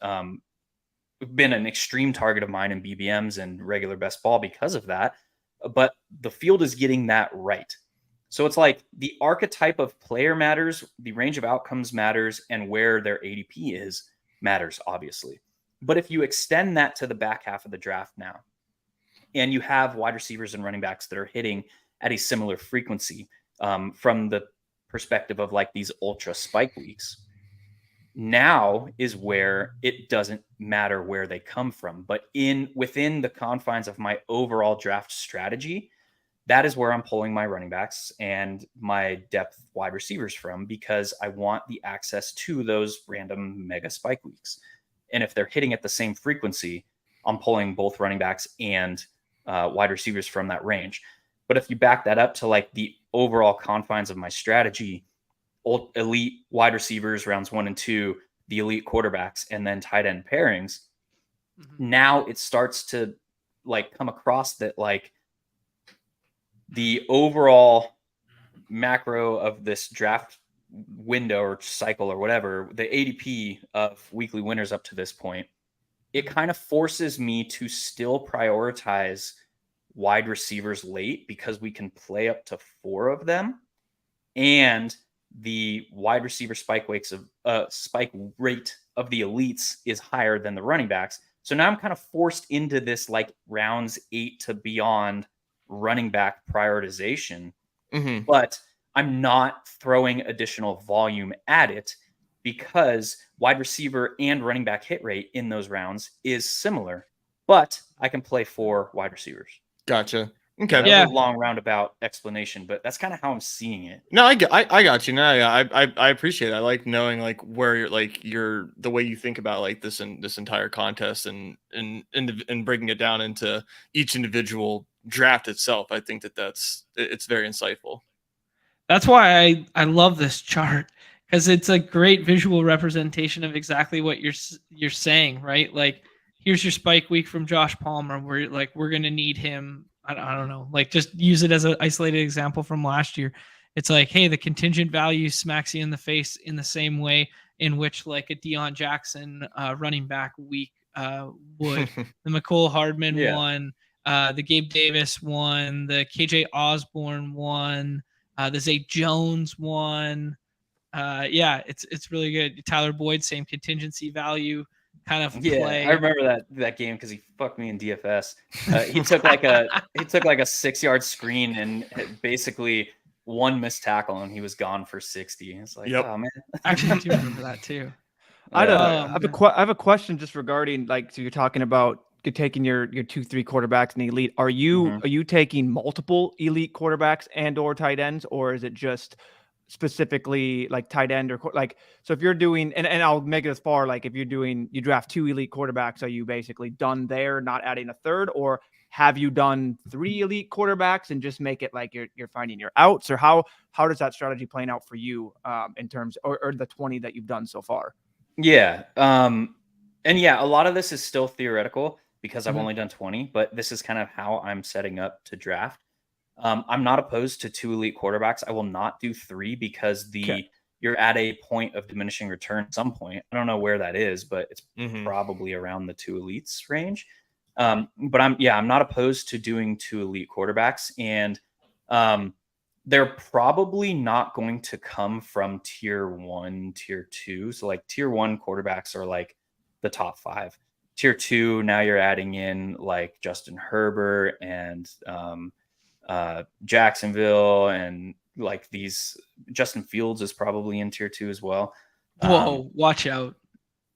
been an extreme target of mine in BBMs and regular best ball because of that. But the field is getting that right. So it's like the archetype of player matters, the range of outcomes matters, and where their ADP is matters, obviously. But if you extend that to the back half of the draft now, and you have wide receivers and running backs that are hitting at a similar frequency from the perspective of like these ultra spike weeks, now is where it doesn't matter where they come from. But within the confines of my overall draft strategy, that is where I'm pulling my running backs and my depth wide receivers from, because I want the access to those random mega spike weeks. And if they're hitting at the same frequency, I'm pulling both running backs and wide receivers from that range. But if you back that up to like the overall confines of my strategy, elite wide receivers rounds 1 and 2, the elite quarterbacks, and then tight end pairings, now it starts to like come across that like the overall macro of this draft window or cycle or whatever, the ADP of weekly winners up to this point, it kind of forces me to still prioritize wide receivers late because we can play up to 4 of them, and the wide receiver spike rate of the elites is higher than the running backs. So now I'm kind of forced into this like rounds 8 to beyond running back prioritization but I'm not throwing additional volume at it because wide receiver and running back hit rate in those rounds is similar, but I can play 4 wide receivers. Gotcha. Okay. That was a long roundabout explanation, but that's kind of how I'm seeing it. No, I got you. No, yeah, I appreciate it. I like knowing like where you're the way you think about like this entire contest and breaking it down into each individual draft itself. I think it's very insightful. That's why I love this chart, because it's a great visual representation of exactly what you're saying, right? Like, here's your spike week from Josh Palmer. We're gonna need him. I don't know. Like, just use it as an isolated example from last year. It's like, hey, the contingent value smacks you in the face in the same way in which like a Deion Jackson running back week would. The McCole Hardman one, the Gabe Davis one, the KJ Osborne one, the Zay Jones one. It's really good. Tyler Boyd, same contingency value kind of play. I remember that game because he fucked me in DFS. He took like a 6-yard screen and basically one missed tackle and he was gone for 60. It's like, oh man. Actually, I do remember that too. I have a question just regarding, like, so you're talking about you're taking your 2-3 quarterbacks in the elite. Are you taking multiple elite quarterbacks and or tight ends, or is it just specifically like tight end or like, so if you're doing, and I'll make it as far, like if you draft 2 elite quarterbacks, are you basically done there, not adding a third, or have you done 3 elite quarterbacks and just make it like you're finding your outs, or how does that strategy playing out for you in terms or the 20 that you've done so far? Yeah. And yeah, a lot of this is still theoretical because I've only done 20, but this is kind of how I'm setting up to draft. I'm not opposed to 2 elite quarterbacks. I will not do 3 because you're at a point of diminishing return at some point. I don't know where that is, but it's probably around the 2 elites range. But I'm not opposed to doing 2 elite quarterbacks, and they're probably not going to come from tier 1, tier 2. So like tier 1 quarterbacks are like the top 5. Tier 2, now you're adding in like Justin Herbert and Jacksonville, and like these Justin Fields is probably in tier 2 as well. Whoa, watch out.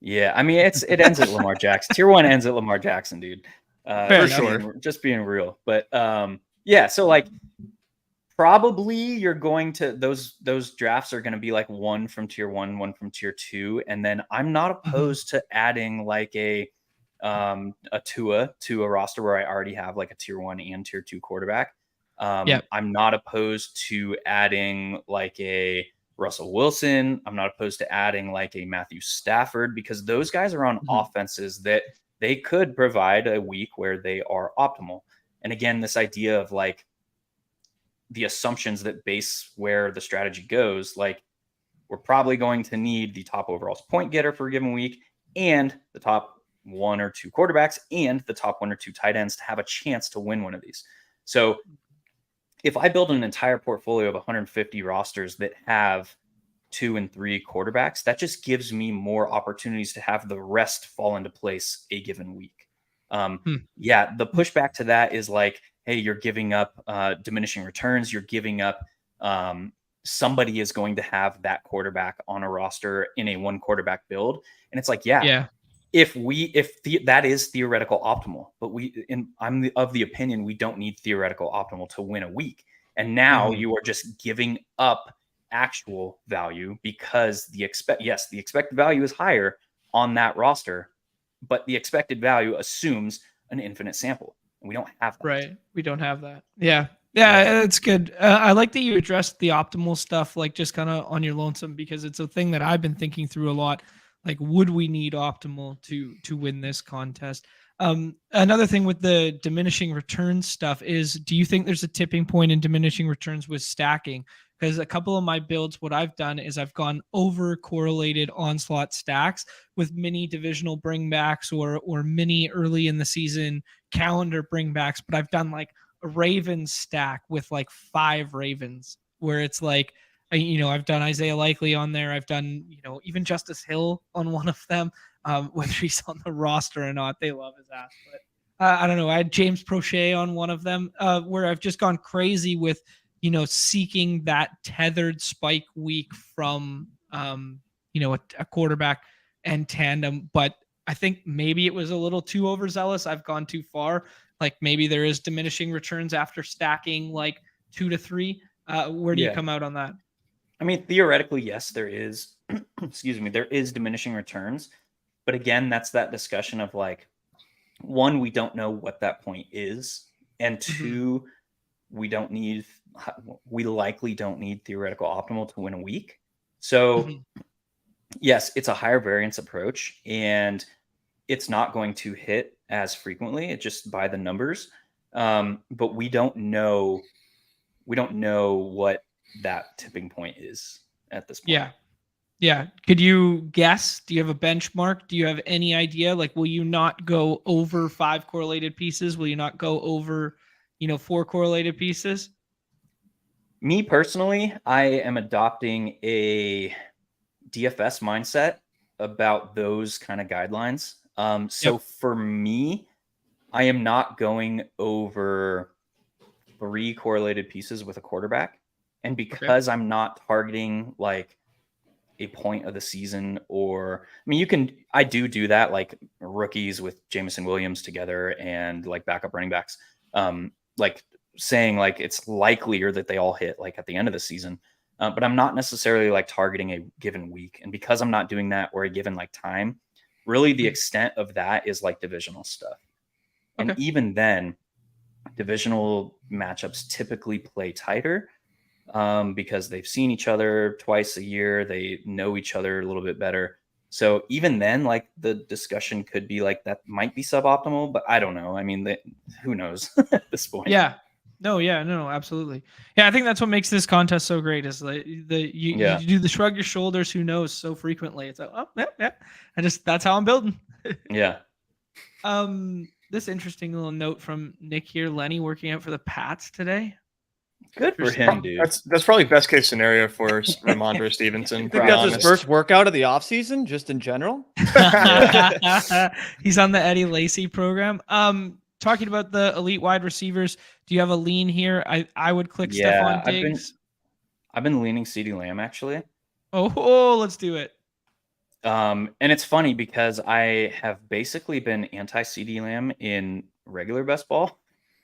Yeah, I mean it ends at Lamar Jackson. Tier 1 ends at Lamar Jackson, dude. For sure. Just being real. But so like probably you're going to those drafts are going to be like 1 from tier 1, 1 from tier 2, and then I'm not opposed to adding like a Tua to a roster where I already have like a tier 1 and tier 2 quarterback. I'm not opposed to adding like a Russell Wilson. I'm not opposed to adding like a Matthew Stafford, because those guys are on offenses that they could provide a week where they are optimal. And again, this idea of like the assumptions that base where the strategy goes, like we're probably going to need the top overall point getter for a given week and the top 1 or 2 quarterbacks and the top 1 or 2 tight ends to have a chance to win one of these. So if I build an entire portfolio of 150 rosters that have 2 and 3 quarterbacks, that just gives me more opportunities to have the rest fall into place a given week. The pushback to that is like, hey, you're giving up diminishing returns. You're giving up somebody is going to have that quarterback on a roster in a 1 quarterback build. And it's like, if that is theoretical optimal, but I'm of the opinion we don't need theoretical optimal to win a week. And now you are just giving up actual value because the expected value is higher on that roster, but the expected value assumes an infinite sample, and we don't have that. Right. We don't have that. Yeah, it's good. I like that you addressed the optimal stuff, like just kind of on your lonesome, because it's a thing that I've been thinking through a lot. Like, would we need optimal to win this contest? Another thing with the diminishing returns stuff is, do you think there's a tipping point in diminishing returns with stacking? Because a couple of my builds, what I've done is I've gone over correlated onslaught stacks with mini divisional bringbacks or mini early in the season calendar bringbacks. But I've done like a Ravens stack with like 5 Ravens, where it's like, I've done Isaiah Likely on there. I've done, even Justice Hill on one of them, whether he's on the roster or not. They love his ass. But I don't know. I had James Prochet on one of them, where I've just gone crazy with seeking that tethered spike week from, a quarterback and tandem. But I think maybe it was a little too overzealous. I've gone too far. Like maybe there is diminishing returns after stacking like 2 to 3. Where do you come out on that? I mean, theoretically, yes, there is. Excuse me, there is diminishing returns. But again, that's that discussion of like, one, we don't know what that point is. And two, we likely don't need theoretical optimal to win a week. So yes, it's a higher variance approach and it's not going to hit as frequently. It's just by the numbers. But we don't know what that tipping point is at this point. Yeah. Could you guess? Do you have a benchmark? Do you have any idea? Like, will you not go over 5 correlated pieces? Will you not go over, 4 correlated pieces? Me personally, I am adopting a DFS mindset about those kind of guidelines. So for me, I am not going over 3 correlated pieces with a quarterback. And because I'm not targeting like a point of the season, or I mean, I do that like rookies with Jameson Williams together and like backup running backs, like saying like it's likelier that they all hit like at the end of the season. But I'm not necessarily like targeting a given week. And because I'm not doing that or a given like time, really the extent of that is like divisional stuff. And even then, divisional matchups typically play tighter because they've seen each other twice a year. They know each other a little bit better. So even then, like the discussion could be like that might be suboptimal, but I don't know. I mean, who knows at this point? Yeah. No, absolutely. Yeah, I think that's what makes this contest so great is you do the shrug your shoulders, who knows, so frequently. It's like, oh, yeah. That's how I'm building. Yeah. This interesting little note from Nick here. Lenny working out for the Pats today. Good for him, dude. That's probably best case scenario for Ramondre Stevenson. I think that's his first workout of the offseason, just in general. He's on the Eddie Lacy program. Talking about the elite wide receivers, do you have a lean here? I would click Stephon Diggs. I've been leaning CeeDee Lamb actually. Oh, let's do it. And it's funny because I have basically been anti CeeDee Lamb in regular best ball.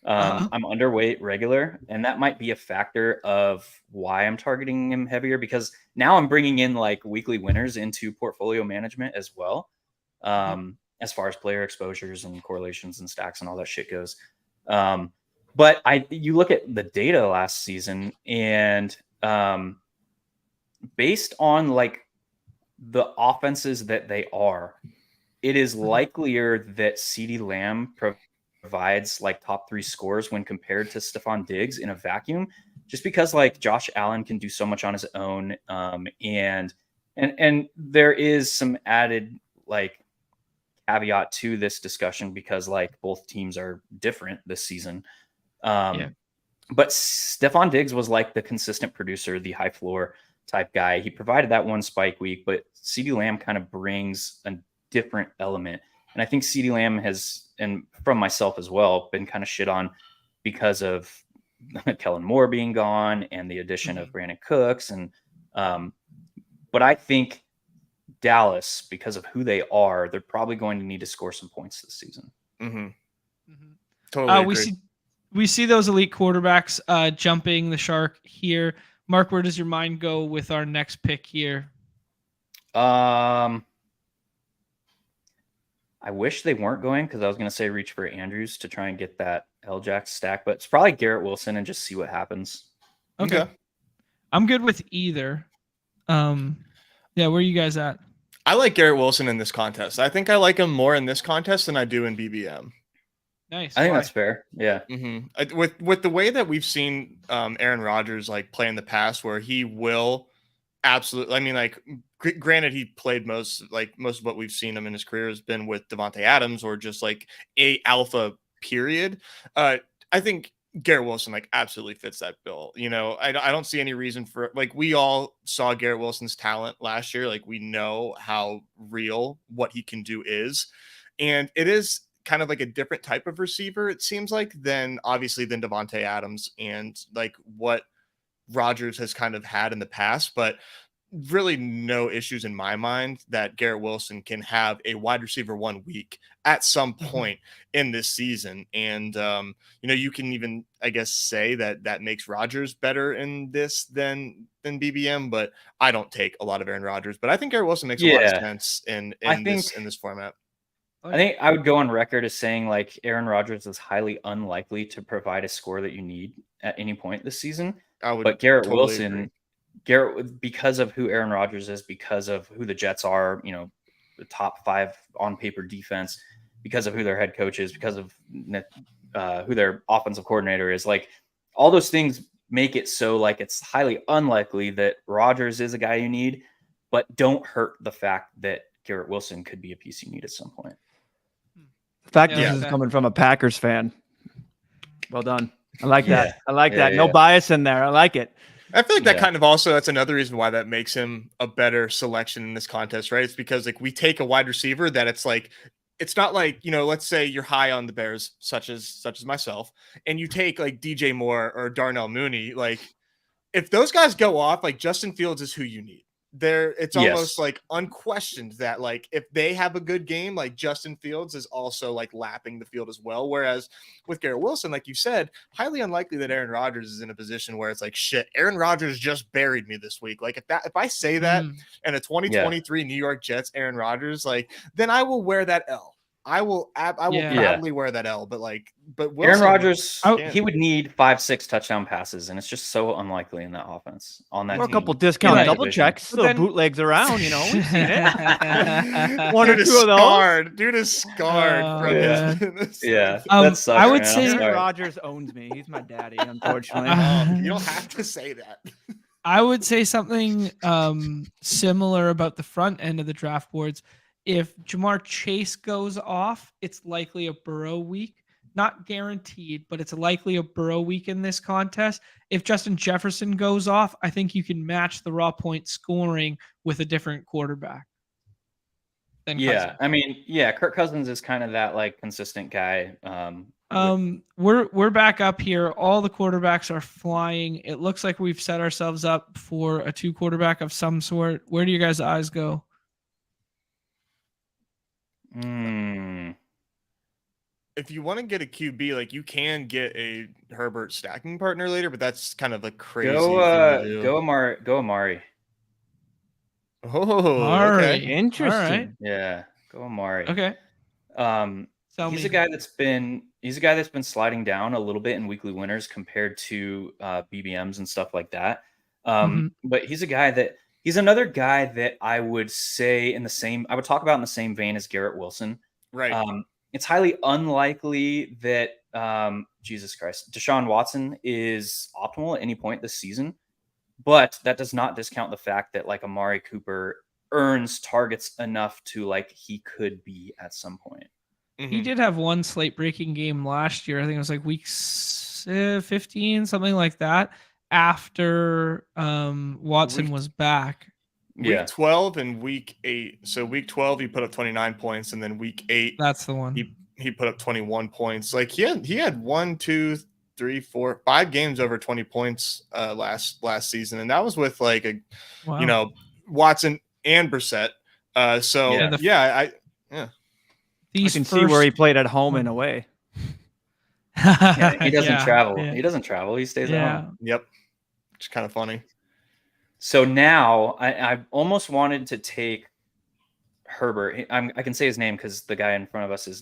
I'm underweight regular, and that might be a factor of why I'm targeting him heavier, because now I'm bringing in like weekly winners into portfolio management as well. As far as player exposures and correlations and stacks and all that shit goes. But you look at the data last season and based on like the offenses that they are, it is likelier that CeeDee Lamb provides like top 3 scores when compared to Stephon Diggs in a vacuum, just because like Josh Allen can do so much on his own. And there is some added like caveat to this discussion because like both teams are different this season. But Stephon Diggs was like the consistent producer, the high floor type guy. He provided that one spike week, but CeeDee Lamb kind of brings a different element. And I think CeeDee Lamb has, and from myself as well, been kind of shit on because of Kellen Moore being gone and the addition of Brandon Cooks. And but I think Dallas, because of who they are, they're probably going to need to score some points this season. Totally agree. We see those elite quarterbacks jumping the shark here. Mark, where does your mind go with our next pick here? I wish they weren't going, because I was going to say reach for Andrews to try and get that L-Jack stack, but it's probably Garrett Wilson and just see what happens. Okay. I'm good with either. Where are you guys at? I like Garrett Wilson in this contest. I think I like him more in this contest than I do in BBM. Nice. I think that's fair. Yeah. With the way that we've seen Aaron Rodgers like play in the past, where he will absolutely, I mean, like granted, he played most of what we've seen him in his career has been with Devontae Adams or just like a alpha period. I think Garrett Wilson like absolutely fits that bill. You know, I don't see any reason for, like, we all saw Garrett Wilson's talent last year. Like, we know how real what he can do is, and it is kind of like a different type of receiver, it seems like, than Devontae Adams and like what Rodgers has kind of had in the past, but really no issues in my mind that Garrett Wilson can have a wide receiver 1 week at some point in this season. And, you can even, I guess, say that makes Rodgers better in this than BBM, but I don't take a lot of Aaron Rodgers, but I think Garrett Wilson makes a lot of sense in this format. I think I would go on record as saying like Aaron Rodgers is highly unlikely to provide a score that you need at any point this season. But Garrett Wilson, because of who Aaron Rodgers is, because of who the Jets are, the top 5 on paper defense, because of who their head coach is, because of who their offensive coordinator is, like all those things make it so like it's highly unlikely that Rodgers is a guy you need, but don't hurt the fact that Garrett Wilson could be a piece you need at some point. The fact this is coming from a Packers fan. Well done. I like that. I like that. No bias in there. I like it. I feel like that kind of also, that's another reason why that makes him a better selection in this contest, right? It's because like we take a wide receiver that it's like, it's not like, let's say you're high on the Bears, such as myself, and you take like DJ Moore or Darnell Mooney. Like if those guys go off, like Justin Fields is who you need. It's almost like unquestioned that like if they have a good game, like Justin Fields is also like lapping the field as well. Whereas with Garrett Wilson, like you said, highly unlikely that Aaron Rodgers is in a position where it's like, shit, Aaron Rodgers just buried me this week. Like if I say that and a 2023 New York Jets Aaron Rodgers, like then I will wear that L. I will proudly wear that L, but Wilson, Aaron Rodgers, he would need 5-6 touchdown passes, and it's just so unlikely in that offense on that or team. A couple discount double checks, so bootlegs around, we've seen it. One or two of those. Dude is scarred. That sucks, I would say Aaron Rodgers owns me. He's my daddy, unfortunately. You don't have to say that. I would say something similar about the front end of the draft boards. If Jamar Chase goes off, it's likely a Burrow week. Not guaranteed, but it's likely a Burrow week in this contest. If Justin Jefferson goes off, I think you can match the raw point scoring with a different quarterback. Kirk Cousins is kind of that like consistent guy. We're back up here. All the quarterbacks are flying. It looks like we've set ourselves up for a 2 quarterback of some sort. Where do you guys' eyes go? If you want to get a QB, like you can get a Herbert stacking partner later, but that's kind of a crazy. Go Amari. Oh, okay. Interesting. Right. Yeah, go Amari. Okay. He's a guy that's been sliding down a little bit in weekly winners compared to BBMs and stuff like that. But he's another guy that I would say I would talk about in the same vein as Garrett Wilson. Right. It's highly unlikely that Deshaun Watson is optimal at any point this season, but that does not discount the fact that like Amari Cooper earns targets enough to like he could be at some point. He did have one slate breaking game last year. I think it was like week 15, something like that, after Watson was back. Week 12 and week 8. So week 12 he put up 29 points, and then week 8 that's the one he put up 21 points. Like he had 1, 2, 3, 4, 5 games over 20 points last season, and that was with like Watson and Brissett. I can see where he played at home and away. He doesn't travel. Yeah. He doesn't travel. He stays at home. Yep. It's kind of funny. So now I almost wanted to take Herbert. I can say his name because the guy in front of us he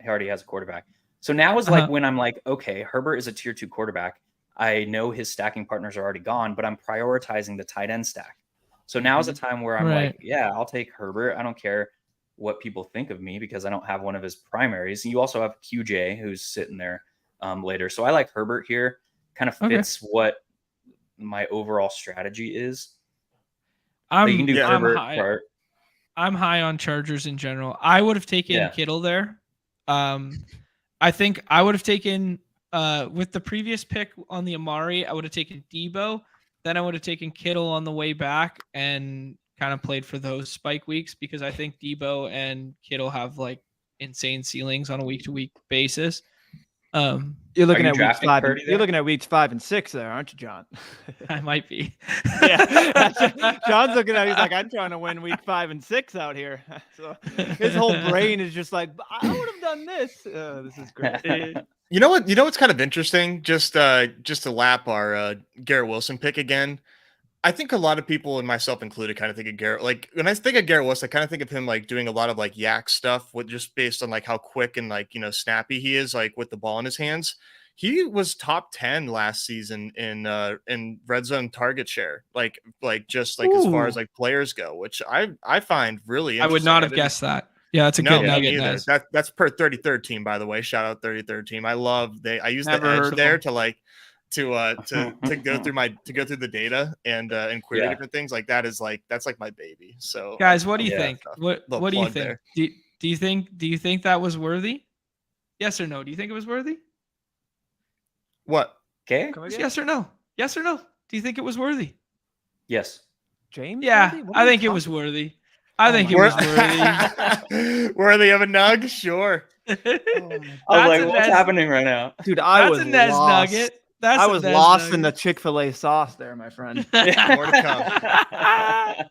already has a quarterback. So now is like when I'm like, okay, Herbert is a tier 2 quarterback. I know his stacking partners are already gone, but I'm prioritizing the tight end stack. So now is a time where I'm like, yeah, I'll take Herbert. I don't care what people think of me because I don't have one of his primaries. You also have QJ who's sitting there later. So I like Herbert here. Kind of fits what my overall strategy is. I'm high on Chargers in general. I would have taken Kittle there. I think I would have taken with the previous pick on the Amari, I would have taken Debo. Then I would have taken Kittle on the way back and kind of played for those spike weeks because I think Debo and Kittle have like insane ceilings on a week-to-week basis. You're looking you at weeks drafting 5. Purdy You're looking at weeks 5 and 6 there, aren't you, John? I might be. Yeah, John's looking at. He's like, I'm trying to win week 5 and 6 out here. So his whole brain is just like, I would have done this. This is great. You know what? You know what's kind of interesting? Just to lap our Garrett Wilson pick again. I think a lot of people, and myself included, kind of think of Garrett. Like when I think of Garrett Wilson, I kind of think of him like doing a lot of like yak stuff with just based on like how quick and like snappy he is, like with the ball in his hands. He was top 10 last season in red zone target share, like just like as far as like players go, which I find really interesting. I would not have guessed that. Yeah, that's a good nugget. Either. That's per 33rd team, by the way. Shout out 33rd team. I use Never the edge there to like to go through the data and query different things. Like that's like my baby. So guys, what do you think? What do you think? Do you think that was worthy? Yes or no? Do you think it was worthy? What? Okay. Yes or no? Yes or no? Do you think it was worthy? Yes. James? Yeah, I think it was worthy. I think it was worthy. Worthy of a nug? Sure. I was like, what's happening right now? Dude, I was a Nez lost. nugget. I was lost in the Chick-fil-A sauce there, my friend. More to come.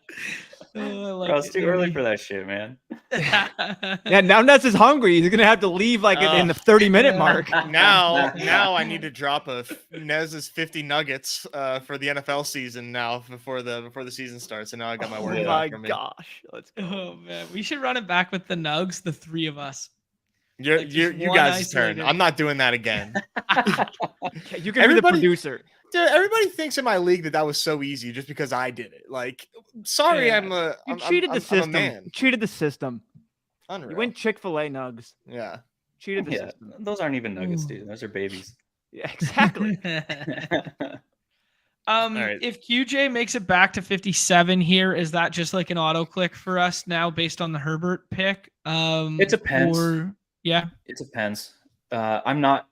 Bro, it's too early for that shit, man. Yeah, now Ness is hungry. He's gonna have to leave like in the 30-minute mark. Now I need to drop Nez's 50 nuggets for the NFL season now before the season starts. And now I got my work. Oh my gosh, let's go. Oh man, we should run it back with the nugs, the three of us. You guys' turn. I'm not doing that again. You can be the producer. Dude, everybody thinks in my league that was so easy just because I did it. Like, sorry, You cheated the system. Man. You cheated the system. Unreal. You went Chick-fil-A nugs. Yeah. Cheated the system. Those aren't even nuggets, dude. Those are babies. Yeah, exactly. Right. If QJ makes it back to 57 here, is that just like an auto click for us now based on the Herbert pick? It depends. It depends. I'm not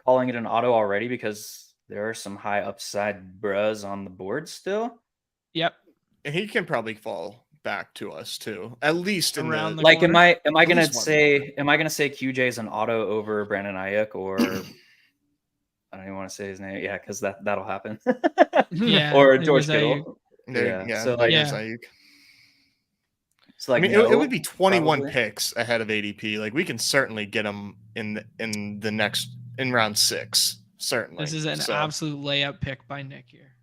calling it an auto already because there are some high upside bros on the board still. Yep. And he can probably fall back to us too. At least around the like corner. am I gonna say QJ is an auto over Brandon Ayuk or I don't even want to say his name. Yeah, because that'll happen. Yeah. Or George Kittle. Ayuk. So like, it would be 21 probably. picks ahead of ADP. Like we can certainly get him in round 6. Certainly. This is an absolute layup pick by Nick here.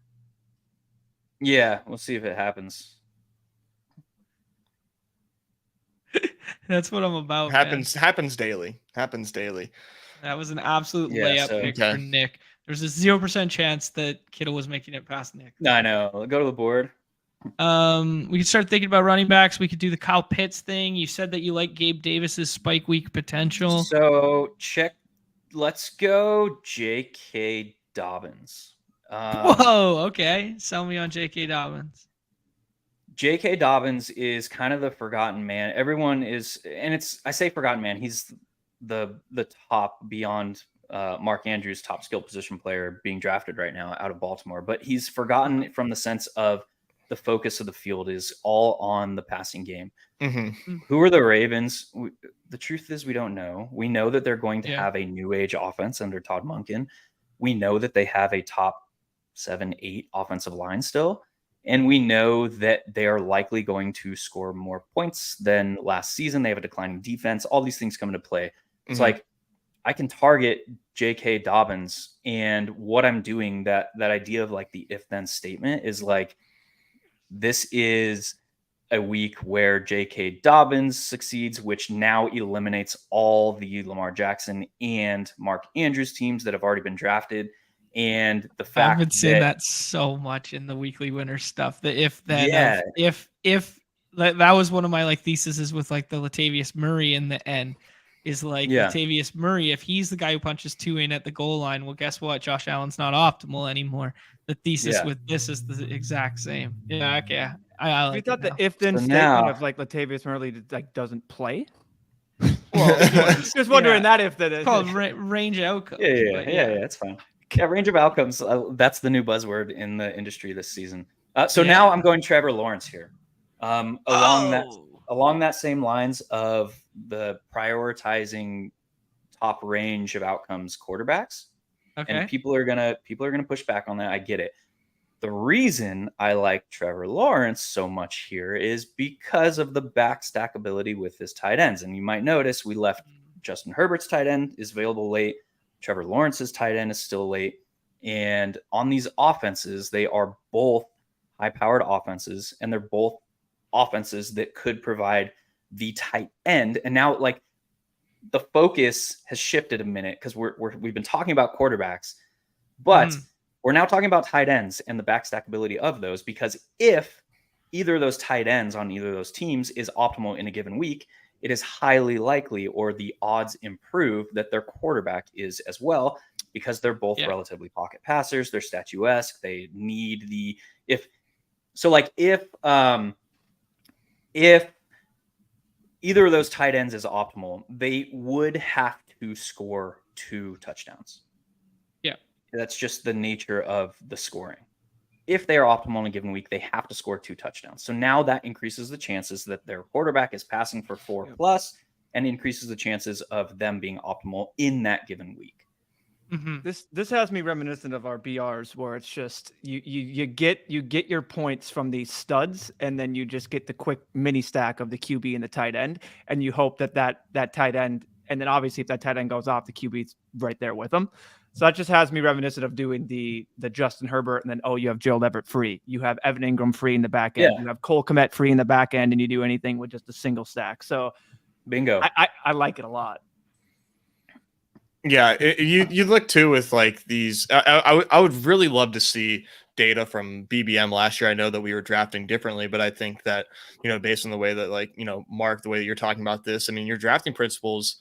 Yeah, we'll see if it happens. That's what I'm about. Happens daily. That was an absolute layup pick for Nick. There's a 0% chance that Kittle was making it past Nick. No, I know. Go to the board. We could start thinking about running backs. We could do the Kyle Pitts thing. You said that you like Gabe Davis's spike week potential. So let's go J.K. Dobbins. Whoa, okay. Sell me on J.K. Dobbins. J.K. Dobbins is kind of the forgotten man. Everyone is, and I say forgotten man. He's the top beyond Mark Andrews, top skill position player being drafted right now out of Baltimore. But he's forgotten from the sense of the focus of the field is all on the passing game. Mm-hmm. Who are the Ravens? The truth is we don't know. We know that they're going to have a new age offense under Todd Monken. We know that they have a top 7-8 offensive line still. And we know that they are likely going to score more points than last season. They have a declining defense. All these things come into play. It's like I can target J.K. Dobbins, and what I'm doing, that idea of like the if-then statement is like, this is a week where J.K. Dobbins succeeds, which now eliminates all the Lamar Jackson and Mark Andrews teams that have already been drafted. And the fact I've been saying that so much in the weekly winner stuff. The if that was one of my like theses with like the Latavius Murray in the end is like Latavius Murray. If he's the guy who punches 2 in at the goal line, well, guess what? Josh Allen's not optimal anymore. The thesis with this is the exact same. Yeah, okay. I like. You thought the if-then statement of like Latavius Murray like doesn't play? Well, just wondering that if that is called range outcome. Yeah, it's fine. Yeah, range of outcomes. That's the new buzzword in the industry this season. Now I'm going Trevor Lawrence here. Along that same lines of the prioritizing top range of outcomes quarterbacks. Okay. And people are gonna push back on that. I get it. The reason I like Trevor Lawrence so much here is because of the back stackability with his tight ends. And you might notice we left Justin Herbert's tight end is available late. Trevor Lawrence's tight end is still late. And on these offenses, they are both high-powered offenses, and they're both offenses that could provide the tight end. And now, like, the focus has shifted a minute because we've been talking about quarterbacks, but we're now talking about tight ends and the back stackability of those, because if either of those tight ends on either of those teams is optimal in a given week, it is highly likely, or the odds improve, that their quarterback is as well, because they're both relatively pocket passers. They're statuesque. They need if either of those tight ends is optimal, they would have to score 2 touchdowns. Yeah. That's just the nature of the scoring. If they are optimal in a given week, they have to score 2 touchdowns. So now that increases the chances that their quarterback is passing for 4+ and increases the chances of them being optimal in that given week. This has me reminiscent of our BRs, where it's just you get your points from these studs, and then you just get the quick mini stack of the QB and the tight end, and you hope that tight end, and then obviously if that tight end goes off, the QB's right there with them. So that just has me reminiscent of doing the Justin Herbert, and then you have Gerald Everett free, you have Evan Ingram free in the back end, you have Cole Kmet free in the back end, and you do anything with just a single stack. So bingo. I like it a lot. Yeah, you look too with like these. I would really love to see data from BBM last year. I know that we were drafting differently, but I think that, based on the way that, like, Mark, the way that you're talking about this, I mean, your drafting principles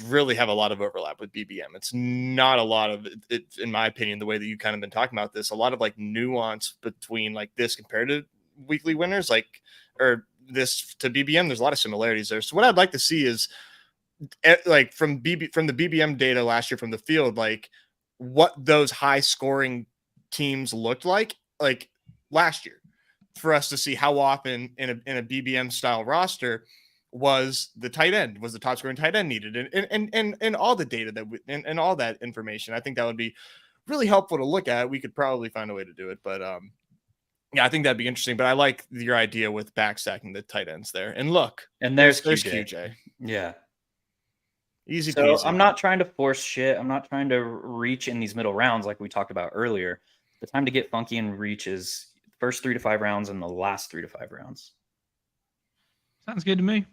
really have a lot of overlap with BBM. It's not a lot of it, in my opinion, the way that you kind of been talking about this, a lot of like nuance between like this compared to weekly winners, or this to BBM. There's a lot of similarities there. So what I'd like to see is, like, from the BBM data last year from the field, like what those high scoring teams looked like last year, for us to see how often in a BBM style roster was the top scoring tight end needed, and all the data and all that information. I think that would be really helpful to look at. We could probably find a way to do it, but yeah, I think that'd be interesting. But I like your idea with backstacking the tight ends there. And look, and there's QJ. Yeah. Easy so peasy. I'm not trying to force shit. I'm not trying to reach in these middle rounds like we talked about earlier. The time to get funky and reach is first 3 to 5 rounds and the last 3 to 5 rounds. Sounds good to me.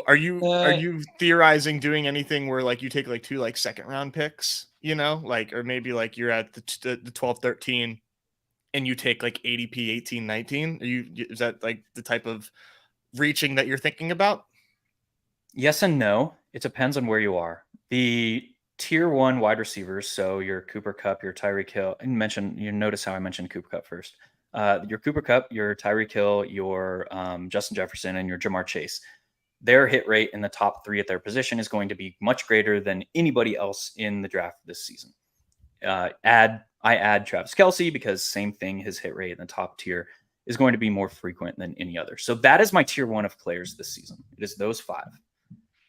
Are you theorizing doing anything where like you take like 2 like second round picks, or maybe like you're at the 12, 13 and you take like ADP 18, 19? Is that like the type of reaching that you're thinking about? Yes and no. It depends on where you are. The tier 1 wide receivers, so your Cooper Kupp, your Tyreek Hill, and you notice how I mentioned Cooper Kupp first. Your Cooper Kupp, your Tyreek Hill, your Justin Jefferson, and your Jamar Chase. Their hit rate in the top 3 at their position is going to be much greater than anybody else in the draft this season. I add Travis Kelce because same thing, his hit rate in the top tier is going to be more frequent than any other. So that is my tier 1 of players this season. It is those 5.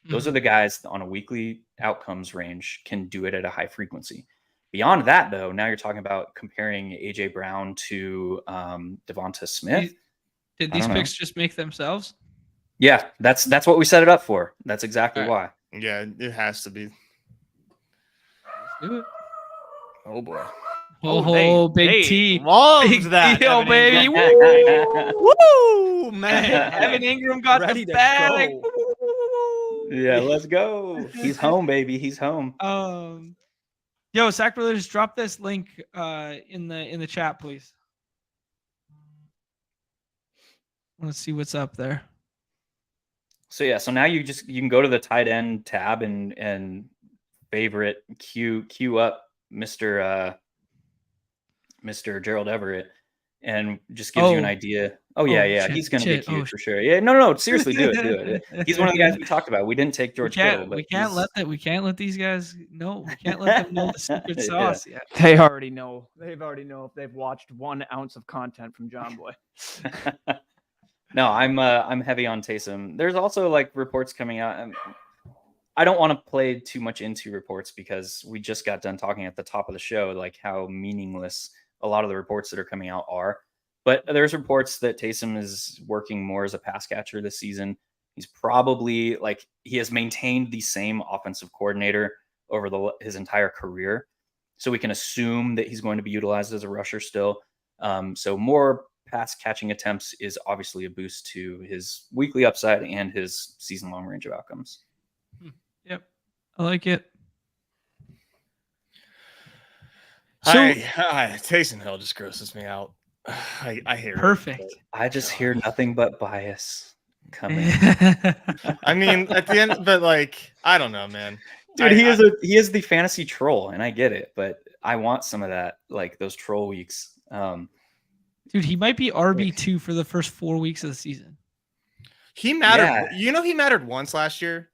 Those are the guys on a weekly outcomes range can do it at a high frequency. Beyond that, though, now you're talking about comparing A.J. Brown to Devonta Smith. Did these picks just make themselves? Yeah, that's what we set it up for. That's exactly why. Yeah, it has to be. Let's do it. Oh, boy. Oh, big T. Loves that. Deal, baby. Woo, man. Evan Ingram got the bag. Yeah, let's go. He's home, baby. He's home. Yo, Sacrilegious, drop this link in the chat, please. Let's see what's up there. So now you can go to the tight end tab and favorite queue up Mr. Gerald Everett, and just gives you an idea. Shit, he's going to get queued for sure. Yeah, no, seriously, do it. He's one of the guys we talked about. We didn't take George Kittle, but we can't let these guys know. We can't let them know the secret sauce yet. They already know. They've already know if they've watched 1 ounce of content from John Boy. No, I'm heavy on Taysom. There's also like reports coming out. I don't want to play too much into reports because we just got done talking at the top of the show, like how meaningless a lot of the reports that are coming out are. But there's reports that Taysom is working more as a pass catcher this season. He's probably he has maintained the same offensive coordinator over his entire career. So we can assume that he's going to be utilized as a rusher still. So more pass catching attempts is obviously a boost to his weekly upside and his season long range of outcomes. Yep. I like it. So Taysom Hill just grosses me out. I hear perfect. It, I just hear nothing but bias coming. I mean, at the end, but I don't know, man. Dude, he is the fantasy troll, and I get it, but I want some of that, those troll weeks. Dude, he might be RB2 for the first 4 weeks of the season. He mattered. Yeah. He mattered once last year.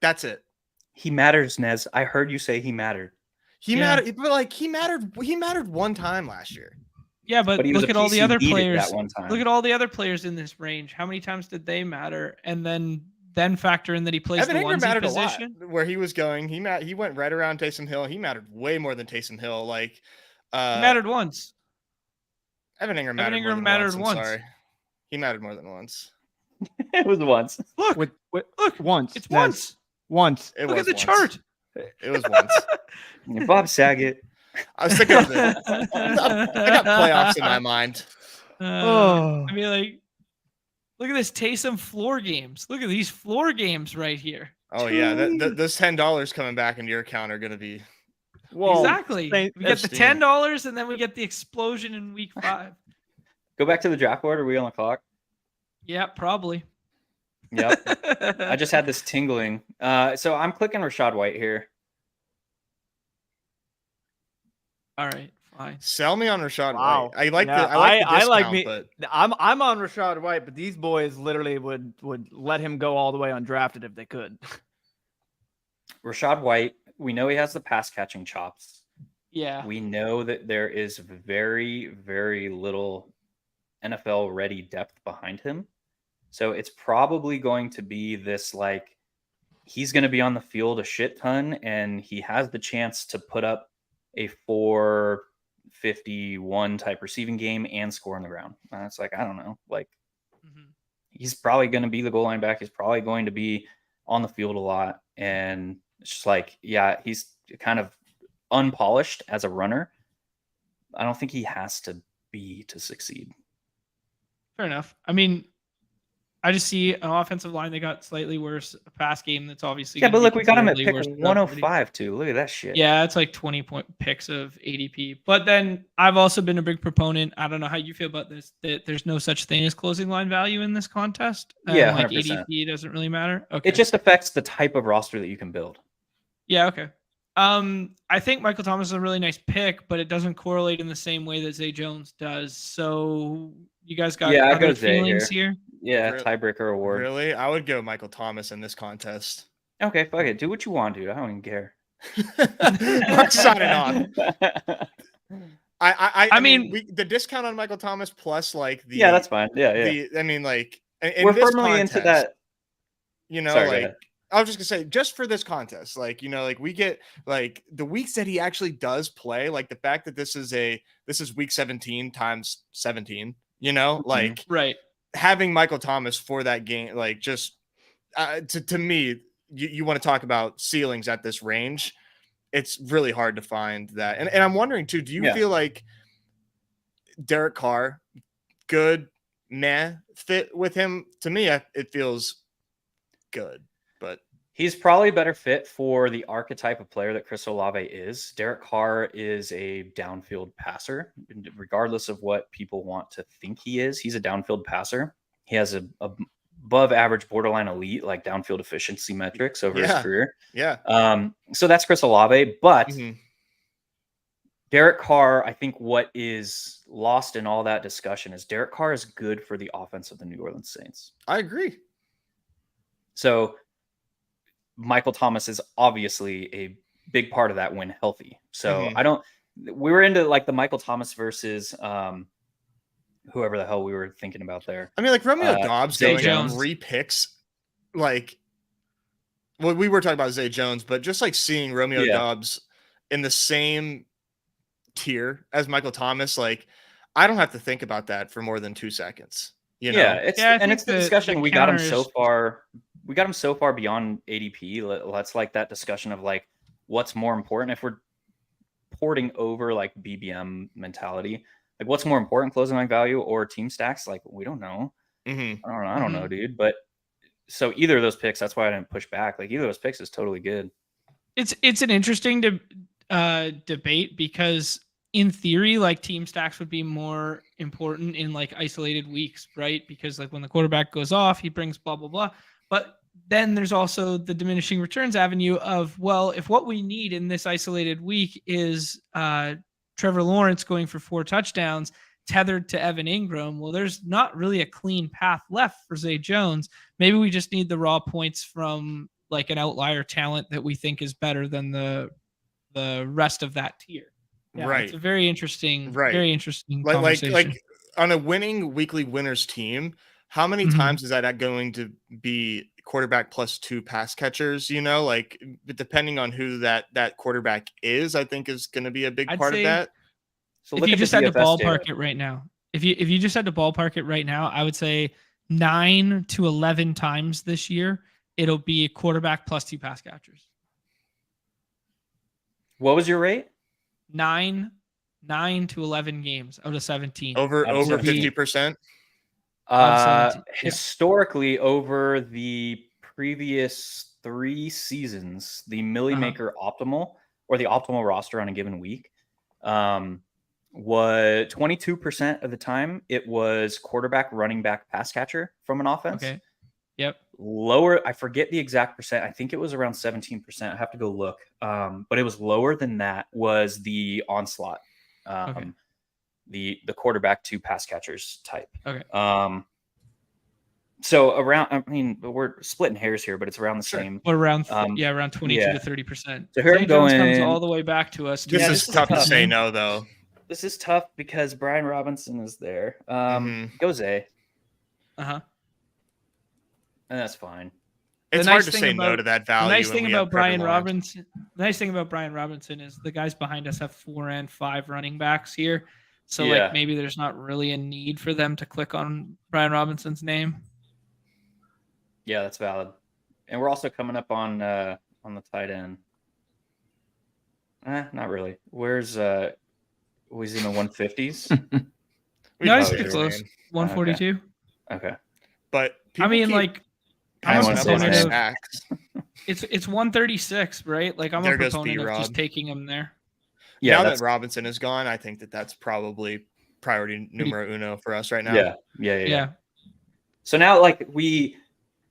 That's it. He matters, Nez. I heard you say he mattered. He mattered, but he mattered one time last year. Yeah, but look at all the other players. Look at all the other players in this range. How many times did they matter? And then factor in that he plays Evan the Ingram onesie mattered position. A lot where he was going. He went right around Taysom Hill. He mattered way more than Taysom Hill. He mattered once. Evan Ingram mattered once. I'm sorry. He mattered more than once. It was once. Look, look, once. It's once. Once. Look at the chart. It was once. Bob Saget. I was thinking of it. I got playoffs in my mind. I mean, look at this Taysom floor games. Look at these floor games right here. Oh yeah, those $10 coming back into your account are going to be. Whoa, exactly. We get the $10 and then we get the explosion in week 5. Go back to the draft board. Are we on the clock? Yeah, probably. Yep. I just had this tingling. So I'm clicking Rachaad White here. All right, fine. Sell me on Rachaad White. I like the discount, but I'm on Rachaad White, but these boys literally would let him go all the way undrafted if they could. Rachaad White, we know he has the pass catching chops. Yeah. We know that there is very, very little NFL ready depth behind him. So it's probably going to be this he's going to be on the field a shit ton and he has the chance to put up a 451 type receiving game and score on the ground. It's I don't know. He's probably going to be the goal line back. He's probably going to be on the field a lot. And it's just he's kind of unpolished as a runner. I don't think he has to be to succeed. Fair enough. I mean, I just see an offensive line that got slightly worse, a pass game that's obviously but look, we got him at pick 105 too. Look at that shit. Yeah, it's 20-point picks of ADP. But then I've also been a big proponent. I don't know how you feel about this. That there's no such thing as closing line value in this contest. Yeah, 100%. ADP doesn't really matter. Okay. It just affects the type of roster that you can build. Yeah. Okay. I think Michael Thomas is a really nice pick, but it doesn't correlate in the same way that Zay Jones does. So you guys got other feelings here? Yeah, tiebreaker award. Really? I would go Michael Thomas in this contest. Okay, fuck it. Do what you want, dude. I don't even care. Mark's signing on. I mean, the discount on Michael Thomas plus yeah, that's fine. Yeah. We're firmly into that. Sorry, I was just gonna say, just for this contest, we get the weeks that he actually does play, the fact that this is week 17 times 17, right. Having Michael Thomas for that game, to me, you want to talk about ceilings at this range. It's really hard to find that. And I'm wondering too, do you feel like Derek Carr, good, meh, fit with him? To me, it feels good, but he's probably a better fit for the archetype of player that Chris Olave is. Derek Carr is a downfield passer, regardless of what people want to think he is. He's a downfield passer. He has a above average, borderline elite, downfield efficiency metrics over his career. Yeah. So that's Chris Olave, but Derek Carr, I think what is lost in all that discussion is Derek Carr is good for the offense of the New Orleans Saints. I agree. So Michael Thomas is obviously a big part of that when healthy. So we were into the Michael Thomas versus whoever the hell we were thinking about there. I mean, Romeo Dobbs Zay going Jones. 3 picks, well, we were talking about Zay Jones, but just like seeing Romeo Yeah. Doubs in the same tier as Michael Thomas, like I don't have to think about that for more than 2 seconds. You know? It's the discussion. We got him counter so is- far. We got him so far beyond ADP. Let's like that discussion of like what's more important if we're porting over like BBM mentality. Like what's more important, closing line value or team stacks? Like we don't know. Mm-hmm. I don't know, dude. But so either of those picks, that's why I didn't push back. Like either of those picks is totally good. It's an interesting debate because in theory, like team stacks would be more important in like isolated weeks, right? Because like when the quarterback goes off, he brings blah blah blah. But then there's also the diminishing returns avenue of, well, if what we need in this isolated week is Trevor Lawrence going for 4 touchdowns tethered to Evan Ingram, well, there's not really a clean path left for Zay Jones. Maybe we just need the raw points from like an outlier talent that we think is better than the rest of that tier. Yeah, Right. It's a very interesting conversation. Like on a winning weekly winners team, how many times is that going to be quarterback plus 2 pass catchers? You know, like depending on who that quarterback is, I think is going to be a big part of that. So if you just had to ballpark it right now, if you just had to ballpark it right now, I would say 9 to 11 times this year, it'll be a quarterback plus 2 pass catchers. What was your rate? 9 to 11 games out of 17. Over 50%. Historically, over the previous 3 seasons, the Millie Maker optimal or the optimal roster on a given week was 22% of the time. It was quarterback, running back, pass catcher from an offense. Okay. Yep. Lower, I forget the exact percent. I think it was around 17%. I have to go look. But it was lower than that was the onslaught. The quarterback to pass catchers type. Okay. So around, I mean, we're splitting hairs here, but it's around the same. Or around 22 to 30%. So here I'm Jones going. comes all the way back to us. This is tough to say no, though. This is tough because Brian Robinson is there. Go Zay. And that's fine. It's hard to say no to that value. The nice thing about Brian Robinson is the guys behind us have 4 and 5 running backs here. So like maybe there's not really a need for them to click on Brian Robinson's name. Yeah, that's valid. And we're also coming up on the tight end. Not really. Where's he's in the 150s? No, he's pretty close. 142. Okay. But I mean, like, I'm a proponent of it's 136, right? Like I'm a proponent of just taking him there. Yeah, now that Robinson is gone, I think that's probably priority numero uno for us right now. Yeah. So now, like we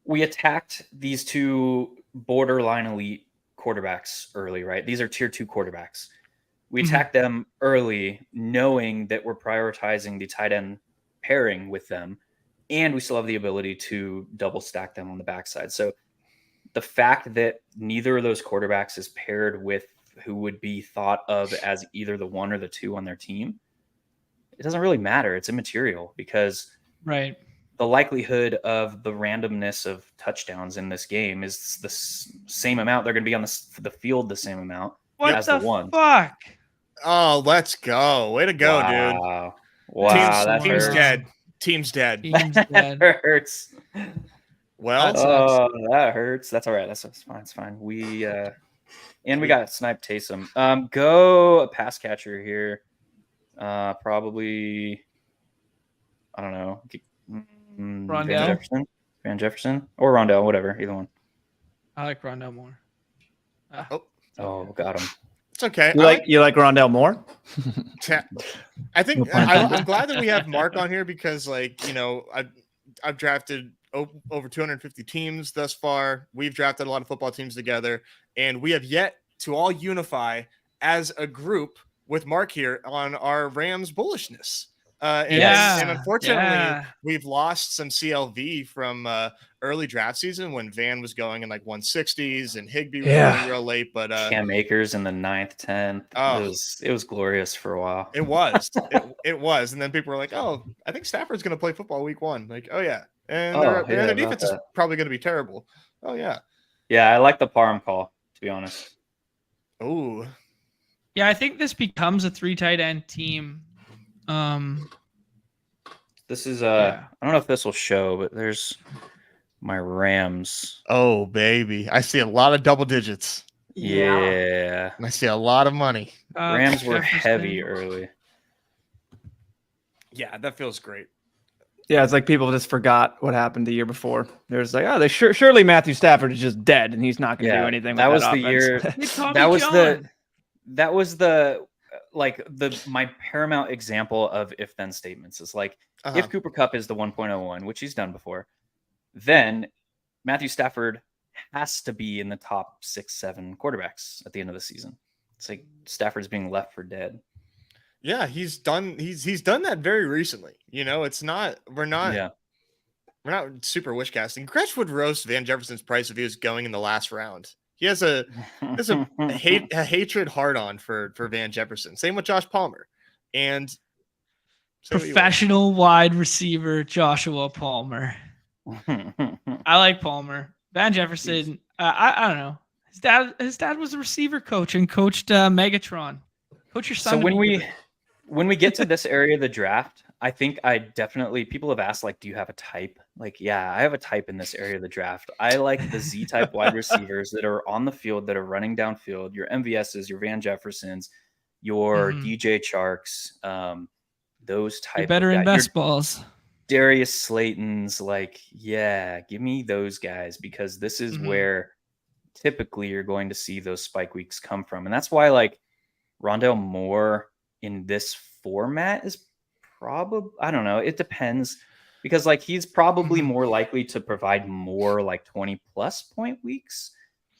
attacked these 2 borderline elite quarterbacks early, right? These are tier 2 quarterbacks. We attacked them early, knowing that we're prioritizing the tight end pairing with them, and we still have the ability to double stack them on the backside. So the fact that neither of those quarterbacks is paired with who would be thought of as either the 1 or the 2 on their team, it doesn't really matter. It's immaterial because the likelihood of the randomness of touchdowns in this game is the same amount. They're going to be on the field the same amount as the 1. Fuck? Oh, let's go. Way to go, dude. Wow. Team's dead. Team's dead. That hurts. Well, that hurts. That's all right. That's fine. It's fine. We got Snipe Taysom. Go a pass catcher here. Probably, I don't know. Rondell. Van Jefferson or Rondell, whatever. Either one. I like Rondell more. Oh, got him. It's okay. You like Rondell more? I think I'm glad that we have Mark on here because, like, you know, I've drafted over 250 teams thus far. We've drafted a lot of football teams together, and we have yet to all unify as a group with Mark here on our Rams bullishness. And unfortunately, we've lost some CLV from early draft season when Van was going in like 160s and Higbee was going real late. But Cam Akers in the 9th, 10th. It was glorious for a while. It was. it was. And then people were like, oh, I think Stafford's going to play football week 1. Like, oh, yeah. And their defense is probably going to be terrible. Oh, yeah. Yeah, I like the Parham call, to be honest. Oh. Yeah, I think this becomes a 3 tight end team. This is I don't know if this will show, but there's my Rams. Oh, baby. I see a lot of double digits. Yeah. And I see a lot of money. Rams were heavy early. Yeah, that feels great. Yeah, it's like people just forgot what happened the year before. There's like, oh, surely Matthew Stafford is just dead and he's not going to do anything. That with was the year. That was my paramount example of if then statements is like if Cooper Kupp is the 1.01, which he's done before, then Matthew Stafford has to be in the top 6-7 quarterbacks at the end of the season. It's like Stafford's being left for dead. Yeah, he's done that very recently. You know, we're not super wish casting. Gretsch would roast Van Jefferson's price if he was going in the last round. He has a hatred hard on for Van Jefferson. Same with Josh Palmer. And professional wide receiver Joshua Palmer. I like Palmer. Van Jefferson, I don't know. His dad was a receiver coach and coached Megatron. Coach your son. So when we get to this area of the draft, I think people have asked, like, do you have a type? Like, yeah, I have a type in this area of the draft. I like the Z-type wide receivers that are on the field, that are running downfield, your MVSs, your Van Jeffersons, your DJ Charks, those type. You're better in best balls. Darius Slayton's, like, yeah, give me those guys, because this is where typically you're going to see those spike weeks come from. And that's why, like, Rondale Moore in this format is probably, I don't know, it depends, because like he's probably more likely to provide more like 20 plus point weeks,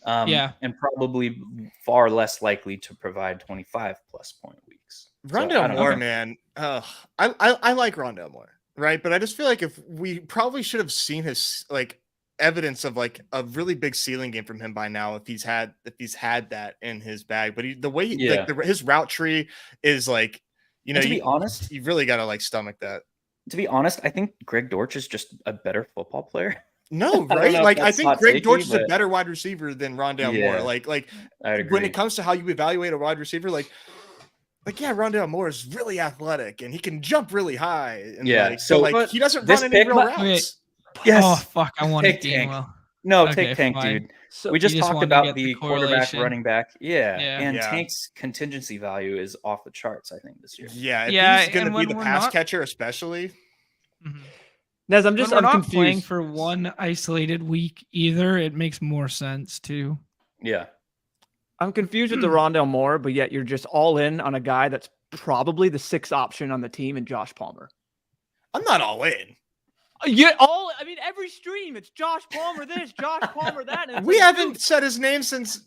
and probably far less likely to provide 25 plus point weeks. Rondale Moore, man, I like Rondale Moore, right? But I just feel like if we probably should have seen his like evidence of like a really big ceiling game from him by now, if he's had that in his bag. But his route tree is like, you know, to be honest, you really got to like stomach that. To be honest, I think Greg Dortch is just a better football player. No, right? Like I think Greg Dortch is a better wide receiver than Rondale Moore. Like when it comes to how you evaluate a wide receiver, like yeah, Rondale Moore is really athletic and he can jump really high. And he doesn't run any real routes. Yes. Oh fuck! I want to Gainwell. No, take Tank, dude. So we just talked about the quarterback, running back. And Tank's contingency value is off the charts, I think, this year. Yeah, he's going to be the pass catcher, especially. Nez, I'm confused. Playing for one isolated week either. It makes more sense too. Yeah, I'm confused with the Rondale Moore, but yet you're just all in on a guy that's probably the 6th option on the team in Josh Palmer. I'm not all in. Every stream, it's Josh Palmer this, Josh Palmer that. And we haven't said his name since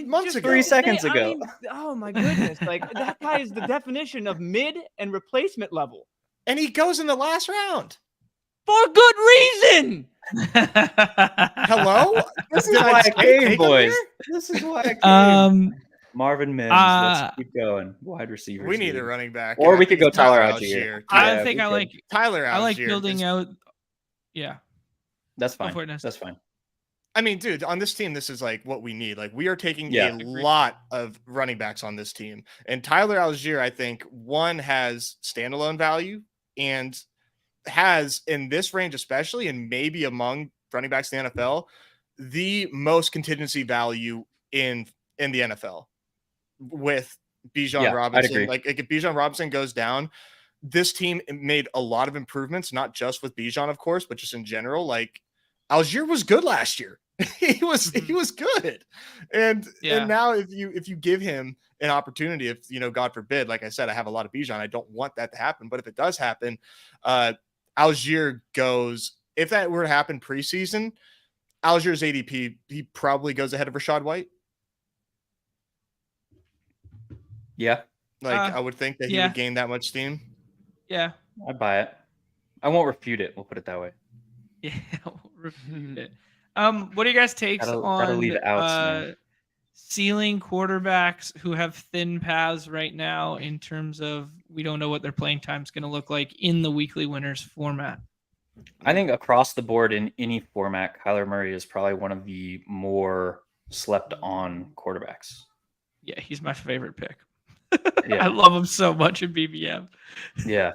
months ago. 3 seconds ago. Oh my goodness. Like that guy is the definition of mid and replacement level. And he goes in the last round. For good reason. Hello? This is why I came, boys. This is why I came. Marvin Mims. Let's keep going. Wide receivers. We need a running back. Or we could go Tyler Algier. I think I like Tyler Algier. I like building out. Yeah. That's fine. That's fine. I mean, dude, on this team, this is like what we need. Like we are taking a lot of running backs on this team. And Tyler Algier, I think, one, has standalone value and has, in this range especially, and maybe among running backs in the NFL, the most contingency value in the NFL. With Bijan Robinson, like if Bijan Robinson goes down, this team made a lot of improvements, not just with Bijan, of course, but just in general. Like Algier was good last year. he was good, and now if you give him an opportunity, if God forbid, like I said, I have a lot of Bijan. I don't want that to happen, but if it does happen, Algier goes. If that were to happen preseason, Algier's ADP, he probably goes ahead of Rachaad White. Yeah. I would think that he would gain that much steam. Yeah. I buy it. I won't refute it. We'll put it that way. Yeah, I won't refute it. What are you guys' takes on ceiling quarterbacks who have thin paths right now in terms of we don't know what their playing time is going to look like in the weekly winners format? I think across the board in any format, Kyler Murray is probably one of the more slept on quarterbacks. Yeah, he's my favorite pick. Yeah. I love him so much in BBM. Yeah.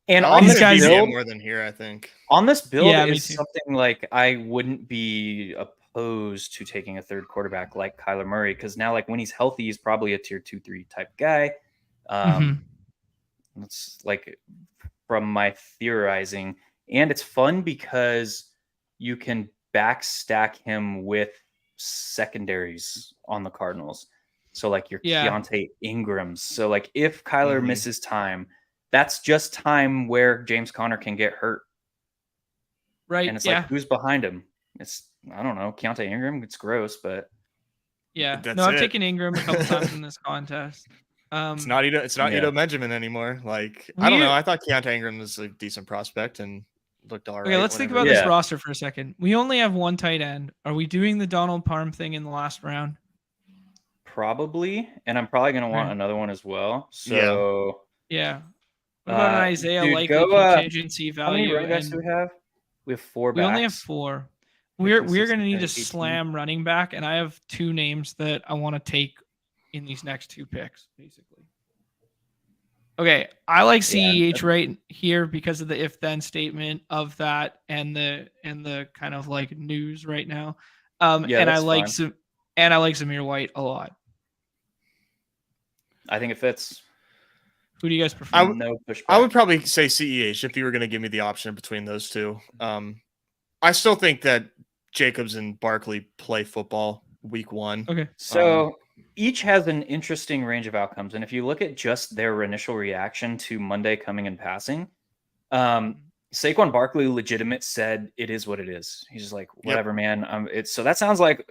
And I like on him this in BBM build, more than here, I think. on this build Yeah, me is too. something like I wouldn't be opposed to taking a third quarterback like Kyler Murray, because now like when he's healthy, he's probably a tier 2-3 type guy. It's like from my theorizing, and it's fun because you can backstack him with secondaries on the Cardinals. So like your Keontae Ingrams. So like if Kyler misses time, that's just time where James Conner can get hurt. Right. And it's like, who's behind him? It's, I don't know, Keontae Ingram. It's gross, but yeah. No, I've taken Ingram a couple times in this contest. It's not Ito Benjamin anymore. Like, I don't know. I thought Keontae Ingram was a decent prospect and looked all right. Okay, let's think about this roster for a second. We only have one tight end. Are we doing the Donald Parham thing in the last round? Probably. And I'm probably going to want another one as well. So, yeah. What about an Isaiah likely contingency value? How many running backs do we have? We have 4 backs. We only have 4. We're going to need to slam running back, and I have 2 names that I want to take in these next 2 picks, basically. Okay, I like CEH right here because of the if-then statement of that and the kind of like news right now. And I like Zamir White a lot. I think it fits. Who do you guys prefer? I would probably say CEH if you were going to give me the option between those 2. I still think that Jacobs and Barkley play football week 1. Okay. So each has an interesting range of outcomes. And if you look at just their initial reaction to Monday coming and passing, Saquon Barkley legitimate said it is what it is. He's just like, whatever, man. So that sounds like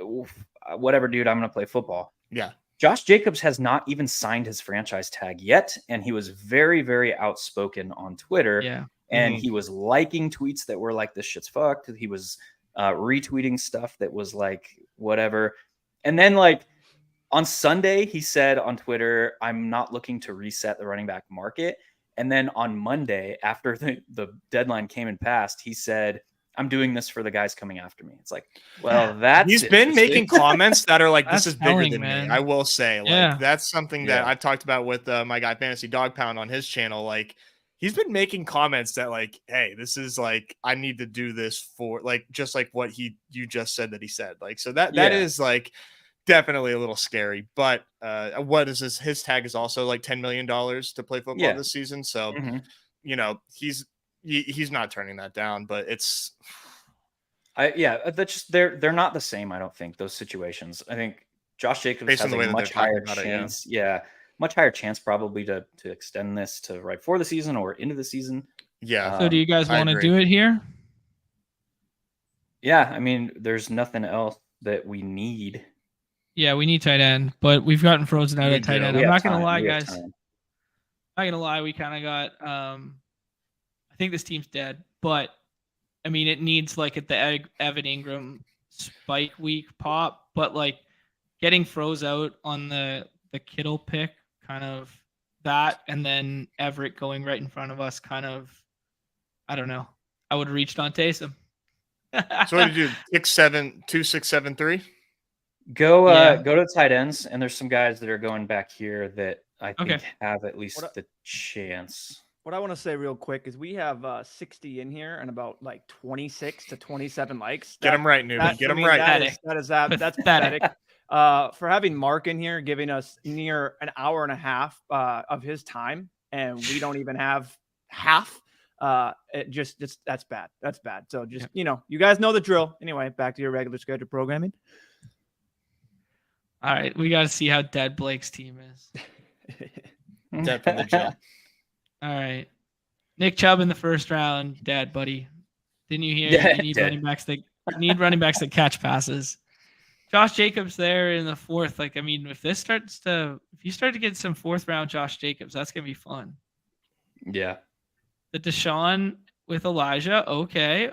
whatever, dude, I'm going to play football. Yeah. Josh Jacobs has not even signed his franchise tag yet. And he was very, very outspoken on Twitter. Yeah. And he was liking tweets that were like, this shit's fucked. He was retweeting stuff that was like, whatever. And then like on Sunday, he said on Twitter, I'm not looking to reset the running back market. And then on Monday, after the deadline came and passed, he said, I'm doing this for the guys coming after me. It's like, well, that's he's been making comments that are like, this is bigger than me. I will say, like, that's something that I've talked about with my guy Fantasy Dog Pound on his channel. Like, he's been making comments that like, hey, this is like, I need to do this for like, just like what you just said that he said. Like, so that is like definitely a little scary. But what is this? His tag is also like $10 million to play football this season. So, you know, he's not turning that down, but it's that's just they're not the same. I don't think those situations. I think Josh Jacobs has a much higher chance. Much higher chance probably to extend this to right before the season or into the season. Yeah. So do you guys want to do it here? Yeah, I mean, there's nothing else that we need. Yeah, we need tight end, but we've gotten frozen out at tight end. I'm not gonna lie, guys. I'm not gonna lie, we kind of got I think this team's dead, but I mean it needs like at the Evan Ingram spike week pop, but like getting froze out on the Kittle pick, kind of that, and then Everett going right in front of us, kind of, I don't know. I would have reached on Taysom. So what did you do? 2, 6, 7, 3? Go to tight ends, and there's some guys that are going back here that I think have at least the chance. What I want to say real quick is we have 60 in here and about like 26 to 27 likes. Get them right, Newman. Get them right. That's pathetic. For having Mark in here, giving us near an hour and a half of his time, and we don't even have half. That's bad. That's bad. So just you guys know the drill. Anyway, back to your regular schedule programming. All right, we got to see how dead Blake's team is. Dead from the jump. All right, Nick Chubb in the first round, dead, buddy. Didn't you hear? You need running backs that catch passes. Josh Jacobs there in the 4th. Like, I mean, if you start to get some 4th round Josh Jacobs, that's gonna be fun. Yeah. The Deshaun with Elijah. Okay.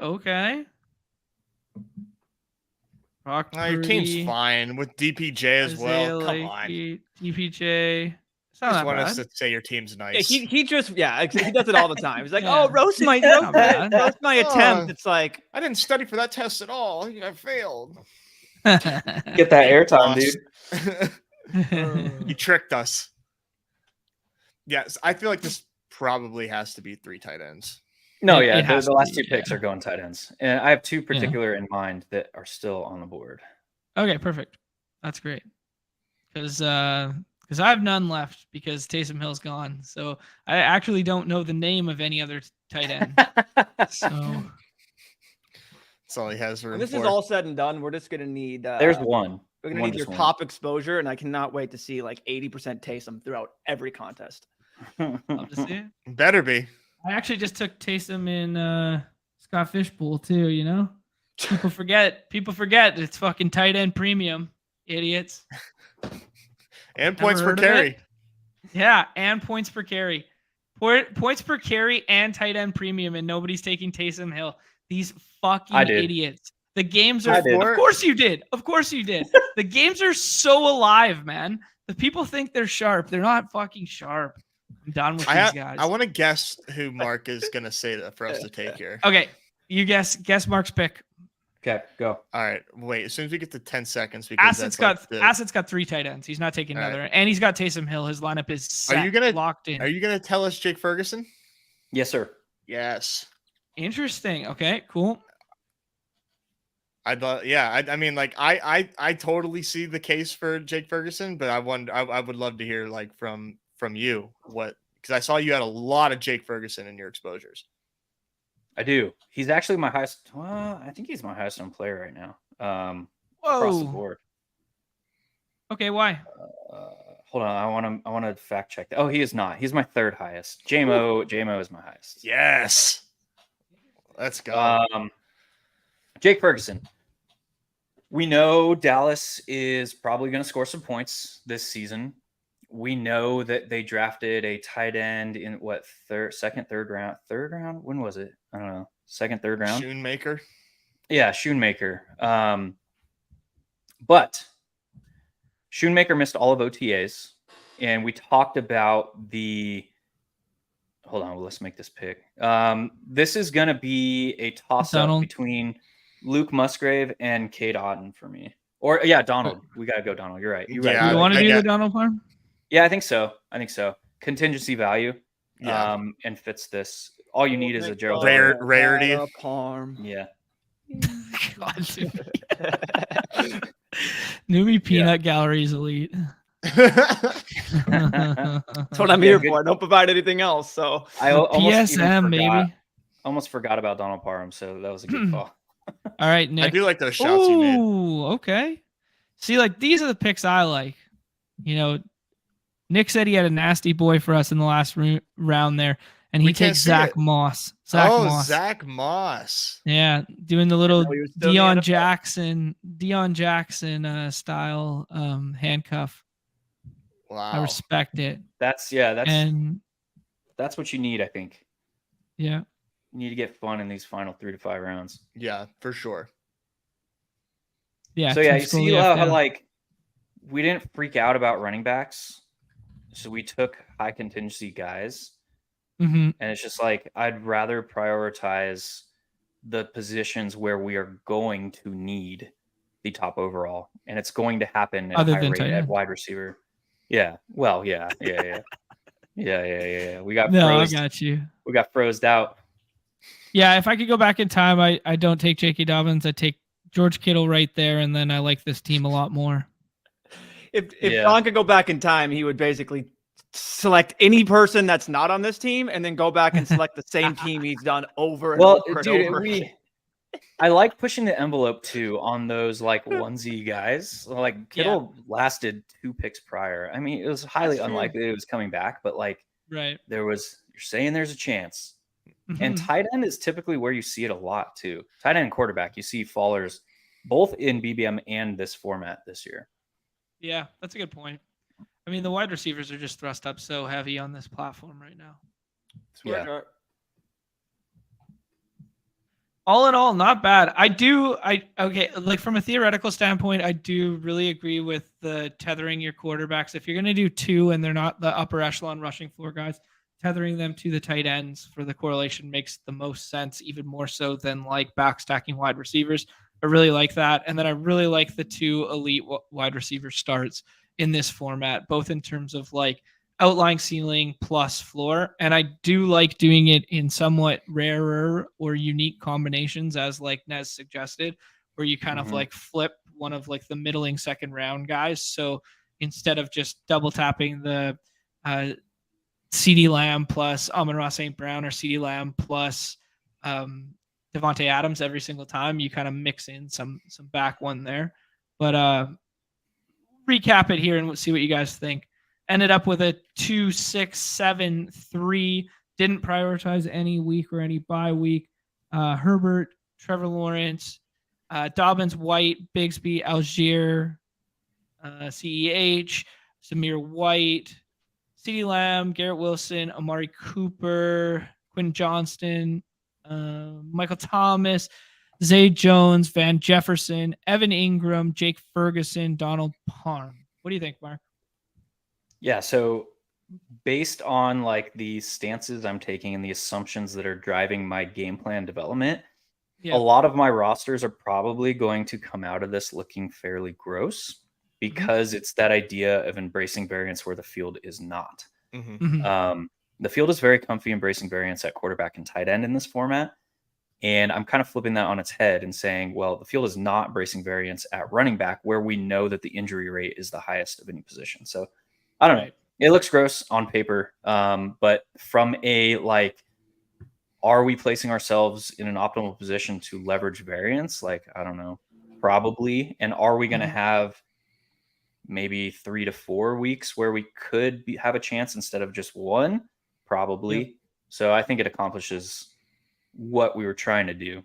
Your team's fine with DPJ as well. Come on. DPJ. It's Just want us to say your team's nice. Yeah, he does it all the time. He's like, oh, roast my attempt. It's like, I didn't study for that test at all. I failed. Get that airtime, dude. He tricked us. Yes, I feel like this probably has to be 3 tight ends. No, the last 2 picks are going tight ends. And I have 2 particular in mind that are still on the board. Okay, perfect. That's great. Because I have none left because Taysom Hill's gone. So I actually don't know the name of any other tight end. So that's all he has. When this is all said and done, we're just gonna need. There's one. We're gonna need your top exposure, and I cannot wait to see like 80% Taysom throughout every contest. Love to see it. Better be. I actually just took Taysom in Scott Fishbowl too. You know, people forget. It's fucking tight end premium, idiots. And points per carry. Yeah, and points per carry. Points per carry and tight end premium, and nobody's taking Taysom Hill. These fucking idiots. The games are. Of course you did. The games are so alive, man. The people think they're sharp. They're not fucking sharp. I'm done with these guys. I want to guess who Mark is going to say that for us to take here. Okay, you guess Mark's pick. Okay, go. All right, wait. As soon as we get to 10 seconds, because Asset's got 3 tight ends. He's not taking another, and he's got Taysom Hill. His lineup is set, locked in. Are you gonna tell us Jake Ferguson? Yes, sir. Yes. Interesting. Okay, cool. I mean, like, I totally see the case for Jake Ferguson, but I would love to hear like from you because I saw you had a lot of Jake Ferguson in your exposures. I do. He's actually my highest. Well, I think he's my highest on player right now. Across the board. Okay, why? Hold on. I want to fact check that. Oh, he is not. He's my 3rd highest. JMO is my highest. Yes. Let's go. Jake Ferguson. We know Dallas is probably going to score some points this season. We know that they drafted a tight end in third round. When was it? I don't know. 2nd, 3rd round. Schoonmaker. Yeah, Schoonmaker. But Schoonmaker missed all of OTAs, and we talked about hold on, let's make this pick. This is going to be a toss-up between Luke Musgrave and Cade Otton for me. Or, Donald. We got to go Donald. You're right. You want to do the Donald Parm? Yeah, I think so. Contingency value and fits this. All you need is a Gerald rarity. Parm. Yeah. God, Newbie Peanut Gallery is elite. That's what I'm here for. I don't provide anything else. So I PSM, baby. Almost forgot about Donald Parham, so that was a good call. All right, Nick. I do like those shots you made. Ooh, okay. See, like, these are the picks I like. You know, Nick said he had a nasty boy for us in the last round there, and he takes Zach Moss. Zach Moss. Yeah, doing the little Deion Jackson style handcuff. Wow. I respect it. That's what you need, I think. Yeah. You need to get fun in these final 3 to 5 rounds. Yeah, for sure. Yeah. So you see how like we didn't freak out about running backs. So we took high contingency guys. Mm-hmm. And it's just like, I'd rather prioritize the positions where we are going to need the top overall. And it's going to happen at a high rate at wide receiver. Yeah. Well, yeah. We got I got you. We got frozed out. Yeah, if I could go back in time, I don't take J.K. Dobbins. I take George Kittle right there, and then I like this team a lot more. If Don could go back in time, he would basically select any person that's not on this team and then go back and select the same team he's done over and over and over. I like pushing the envelope too on those like onesie guys. Like Kittle lasted 2 picks prior. I mean, it was highly unlikely it was coming back, but like you're saying there's a chance. Mm-hmm. And tight end is typically where you see it a lot too. Tight end and quarterback, you see fallers both in BBM and this format this year. Yeah, that's a good point. I mean, the wide receivers are just thrust up so heavy on this platform right now. Yeah. all in all, not bad. Okay, like from a theoretical standpoint, I do really agree with the tethering your quarterbacks. If you're going to do 2 and they're not the upper echelon rushing floor guys, tethering them to the tight ends for the correlation makes the most sense, even more so than like backstacking wide receivers. I really like that. And then I really like the 2 elite wide receiver starts in this format, both in terms of like outlying ceiling plus floor. And I do like doing it in somewhat rarer or unique combinations, as like Nez suggested, where you kind of like flip one of like the middling second round guys. So instead of just double tapping the CeeDee Lamb plus Amon-Ra St. Brown or CeeDee Lamb plus Devontae Adams every single time, you kind of mix in some back one there. But recap it here and see what you guys think. Ended up with a 2, 6, 7, 3. Didn't prioritize any week or any bye week. Herbert, Trevor Lawrence, Dobbins, White, Bigsby, Algier, CEH, Zamir White, CeeDee Lamb, Garrett Wilson, Amari Cooper, Quinn Johnston, Michael Thomas, Zay Jones, Van Jefferson, Evan Ingram, Jake Ferguson, Donald Parham. What do you think, Mark? Yeah, so based on like the stances I'm taking and the assumptions that are driving my game plan development, a lot of my rosters are probably going to come out of this looking fairly gross because it's that idea of embracing variance where the field is not. The field is very comfy embracing variance at quarterback and tight end in this format. And I'm kind of flipping that on its head and saying, well, the field is not embracing variance at running back where we know that the injury rate is the highest of any position. So I don't know. It looks gross on paper. But from a like, are we placing ourselves in an optimal position to leverage variance? Like, I don't know, probably. And are we going to have maybe 3 to 4 weeks where we could have a chance instead of just 1? Probably. So I think it accomplishes what we were trying to do.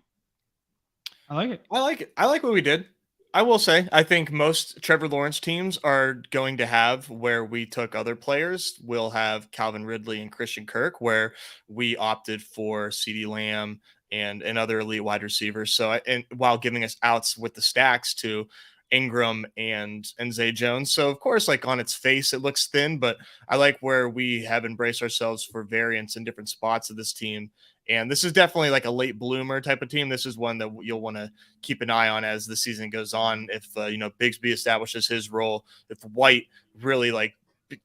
I like it. I like what we did. I will say, I think most Trevor Lawrence teams are going to have where we took other players. We'll have Calvin Ridley and Christian Kirk, where we opted for CeeDee Lamb and other elite wide receivers. So, and while giving us outs with the stacks to Ingram and Zay Jones. So, of course, like on its face, it looks thin, but I like where we have embraced ourselves for variance in different spots of this team. And this is definitely like a late bloomer type of team. This is one that you'll want to keep an eye on as the season goes on. If, Bigsby establishes his role, if White really like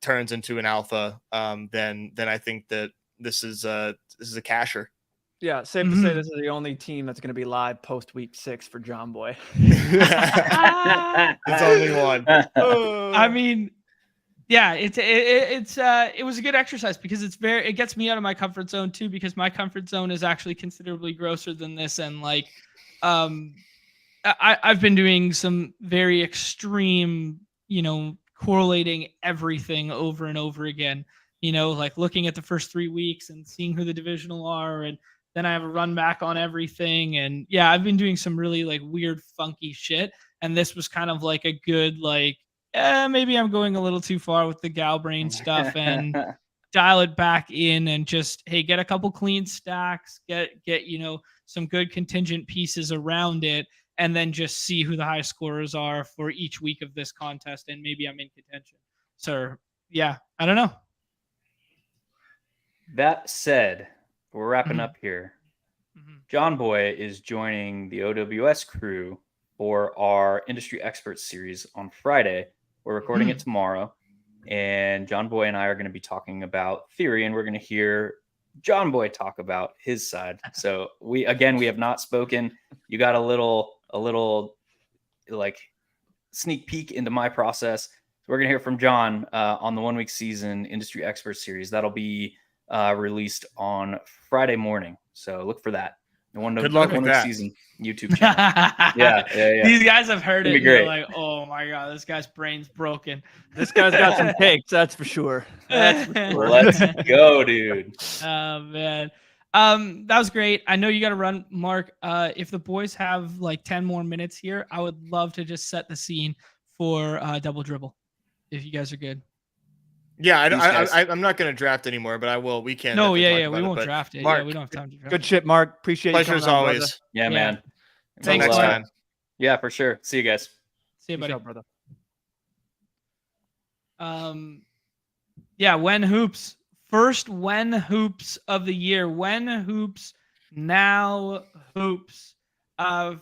turns into an alpha, then I think that this is a casher. Yeah, safe to say this is the only team that's going to be live post week 6 for John Boy. It's only one. I mean, yeah, it was a good exercise because it gets me out of my comfort zone too, because my comfort zone is actually considerably grosser than this. And like, I've been doing some very extreme, correlating everything over and over again, like looking at the first 3 weeks and seeing who the divisional are. And then I have a run back on everything. And yeah, I've been doing some really like weird, funky shit. And this was kind of like a good, like, maybe I'm going a little too far with the gal brain stuff and dial it back in and just, hey, get a couple clean stacks, get some good contingent pieces around it, and then just see who the highest scorers are for each week of this contest, and maybe I'm in contention. So yeah, I don't know. That said, we're wrapping up here. John Boy is joining the OWS crew for our Industry Experts series on Friday. We're recording it tomorrow, and John Boy and I are going to be talking about theory, and we're going to hear John Boy talk about his side. So we have not spoken. You got a little like sneak peek into my process. So we're going to hear from John on the 1 week season Industry Experts series. That'll be released on Friday morning. So look for that. Good luck with that. Season YouTube channel. Yeah. These guys have heard it. And they're like, oh my God, this guy's brain's broken. This guy's got some takes, that's for sure. Let's go, dude. Oh man. That was great. I know you got to run, Mark. If the boys have like 10 more minutes here, I would love to just set the scene for double dribble. If you guys are good. Yeah, I'm not going to draft anymore, but I will. We can. No, talk we about won't it, draft it. Mark, Yeah, we don't have time to draft. Good shit, Mark. Appreciate you. Pleasure as always. Brother. Yeah, man. Until Thanks, next time. Yeah, for sure. See you guys. See you, buddy. Peace out, brother. Yeah, When Hoops. First When Hoops of the year. When Hoops, now Hoops.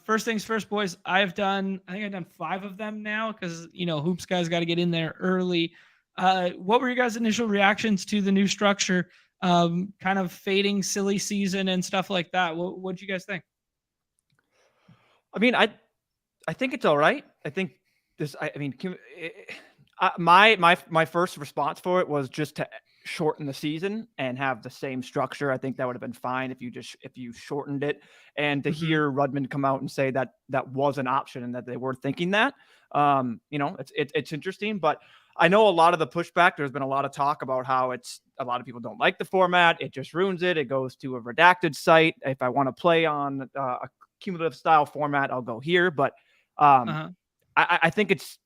First things first, boys. I think I've done 5 of them now because Hoops guys got to get in there early. What were your guys' initial reactions to the new structure? Kind of fading silly season and stuff like that. What did you guys think? I mean, I think it's all right. I think this. My first response for it was just to shorten the season and have the same structure. I think that would have been fine if you shortened it. And to hear Rudman come out and say that was an option and that they were thinking that, it's interesting. But I know a lot of the pushback. There's been a lot of talk about how a lot of people don't like the format. It just ruins it. It goes to a redacted site. If I want to play on a cumulative style format, I'll go here. But I think it's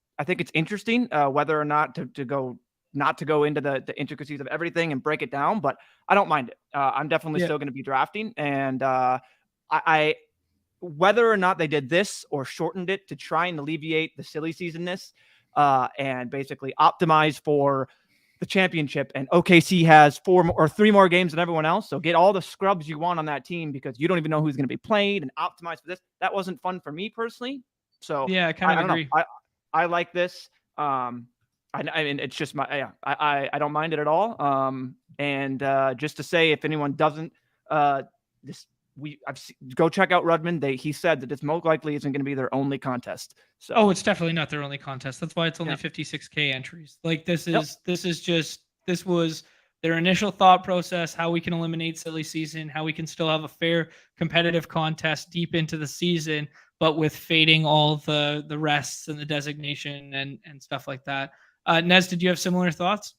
interesting whether or not to go into the intricacies of everything and break it down, but I don't mind it. I'm definitely still going to be drafting, and I whether or not they did this or shortened it to try and alleviate the silly seasonness and basically optimize for the championship. And OKC has 3 more games than everyone else, so get all the scrubs you want on that team because you don't even know who's going to be played and optimize for this. That wasn't fun for me personally. So yeah, I kind of agree. I like this. I mean, it's just I don't mind it at all. And just to say, if anyone doesn't, go check out Rudman. He said that this most likely isn't going to be their only contest. So it's definitely not their only contest. That's why it's only 56K entries. Like this was their initial thought process, how we can eliminate silly season, how we can still have a fair competitive contest deep into the season, but with fading all the rests and the designation and stuff like that. Nez, did you have similar thoughts?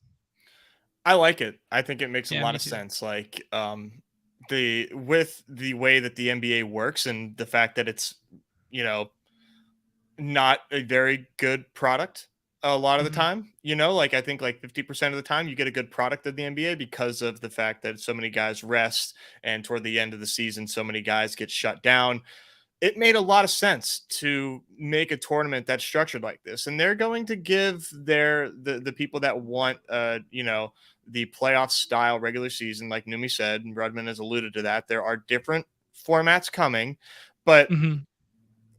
I like it. I think it makes a lot of sense. Like with the way that the NBA works and the fact that it's, not a very good product a lot of the time, like I think like 50% of the time you get a good product of the NBA because of the fact that so many guys rest and toward the end of the season, so many guys get shut down. It made a lot of sense to make a tournament that's structured like this. And they're going to give the people that want, the playoff style regular season, like Numi said, and Rudman has alluded to that. There are different formats coming, but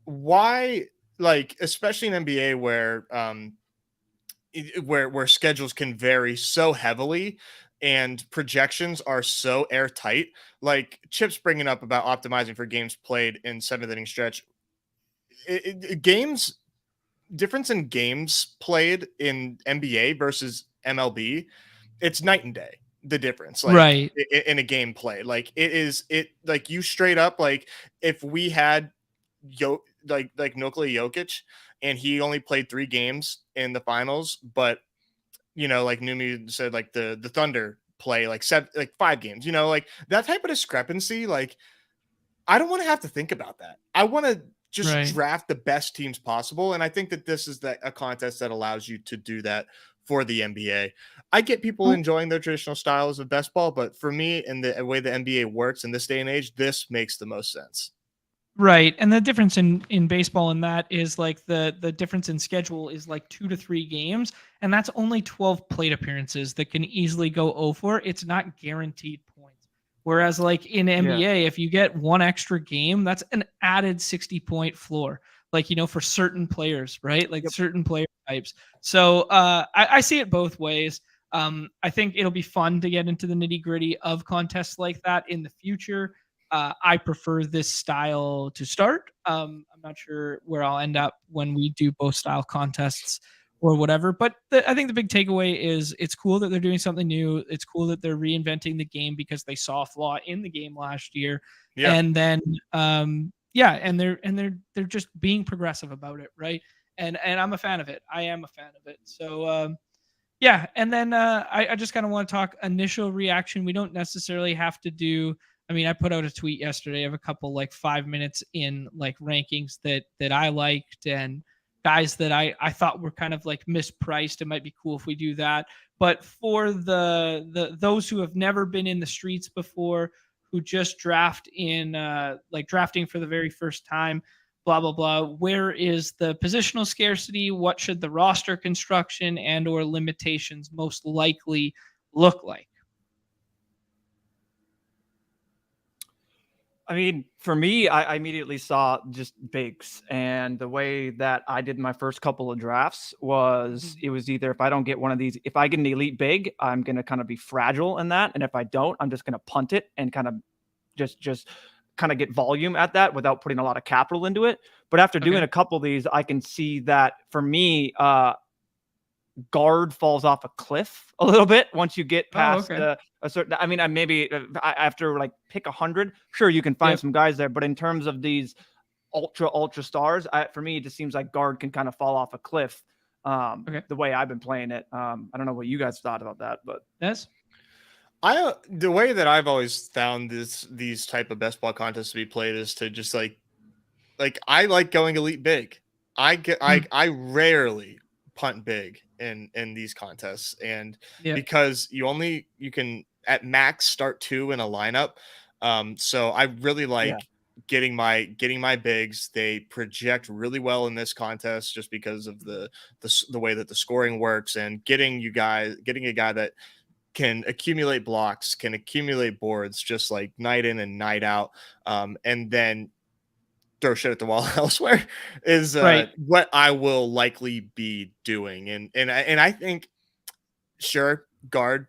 why, like, especially in NBA where schedules can vary so heavily and projections are so airtight, like Chip's bringing up about optimizing for games played in 7th inning stretch. Difference in games played in NBA versus MLB, it's night and day. The difference, like right, in a game played, like like you straight up, like if we had like Nikola Jokic and he only played 3 games in the finals, but like Numi said, like the Thunder play like 5 games, like that type of discrepancy. Like I don't want to have to think about that. I want to just draft the best teams possible. And I think that this is a contest that allows you to do that for the NBA. I get people enjoying their traditional styles of best ball, but for me and the way the NBA works in this day and age, this makes the most sense. Right. And the difference in baseball in that is like the difference in schedule is like 2 to 3 games. And that's only 12 plate appearances that can easily go 0-4. It's not guaranteed points. Whereas like in NBA, if you get 1 extra game, that's an added 60-point floor, like, for certain players, right? Like certain player types. So I see it both ways. I think it'll be fun to get into the nitty gritty of contests like that in the future. I prefer this style to start. I'm not sure where I'll end up when we do both style contests or whatever. But I think the big takeaway is it's cool that they're doing something new. It's cool that they're reinventing the game because they saw a flaw in the game last year. Yeah. And then, and they're just being progressive about it, right? And I'm a fan of it. I am a fan of it. So, and then I just kind of want to talk initial reaction. We don't necessarily have to do. I mean, I put out a tweet yesterday of a couple like 5 minutes in like rankings that I liked and guys that I thought were kind of like mispriced. It might be cool if we do that. But for those who have never been in the streets before, who just draft in like drafting for the very first time, blah blah blah, where is the positional scarcity? What should the roster construction and or limitations most likely look like? I mean, for me, I immediately saw just bigs, and the way that I did my first couple of drafts was it was either if I don't get one of these, if I get an elite big, I'm going to kind of be fragile in that. And if I don't, I'm just going to punt it and kind of just kind of get volume at that without putting a lot of capital into it. But after doing a couple of these, I can see that for me, guard falls off a cliff a little bit once you get past a certain. I mean, maybe after like pick 100, sure you can find some guys there, but in terms of these ultra stars, for me it just seems like guard can kind of fall off a cliff. The way I've been playing it, I don't know what you guys thought about that, but yes. The way that I've always found these type of best ball contests to be played is to just like I like going elite big. I rarely punt big in these contests, and because you can at max start 2 in a lineup, so I really like getting my bigs. They project really well in this contest just because of the way that the scoring works, and getting a guy that can accumulate blocks, can accumulate boards just like night in and night out, and then throw shit at the wall elsewhere is what I will likely be doing. And I think, sure, guard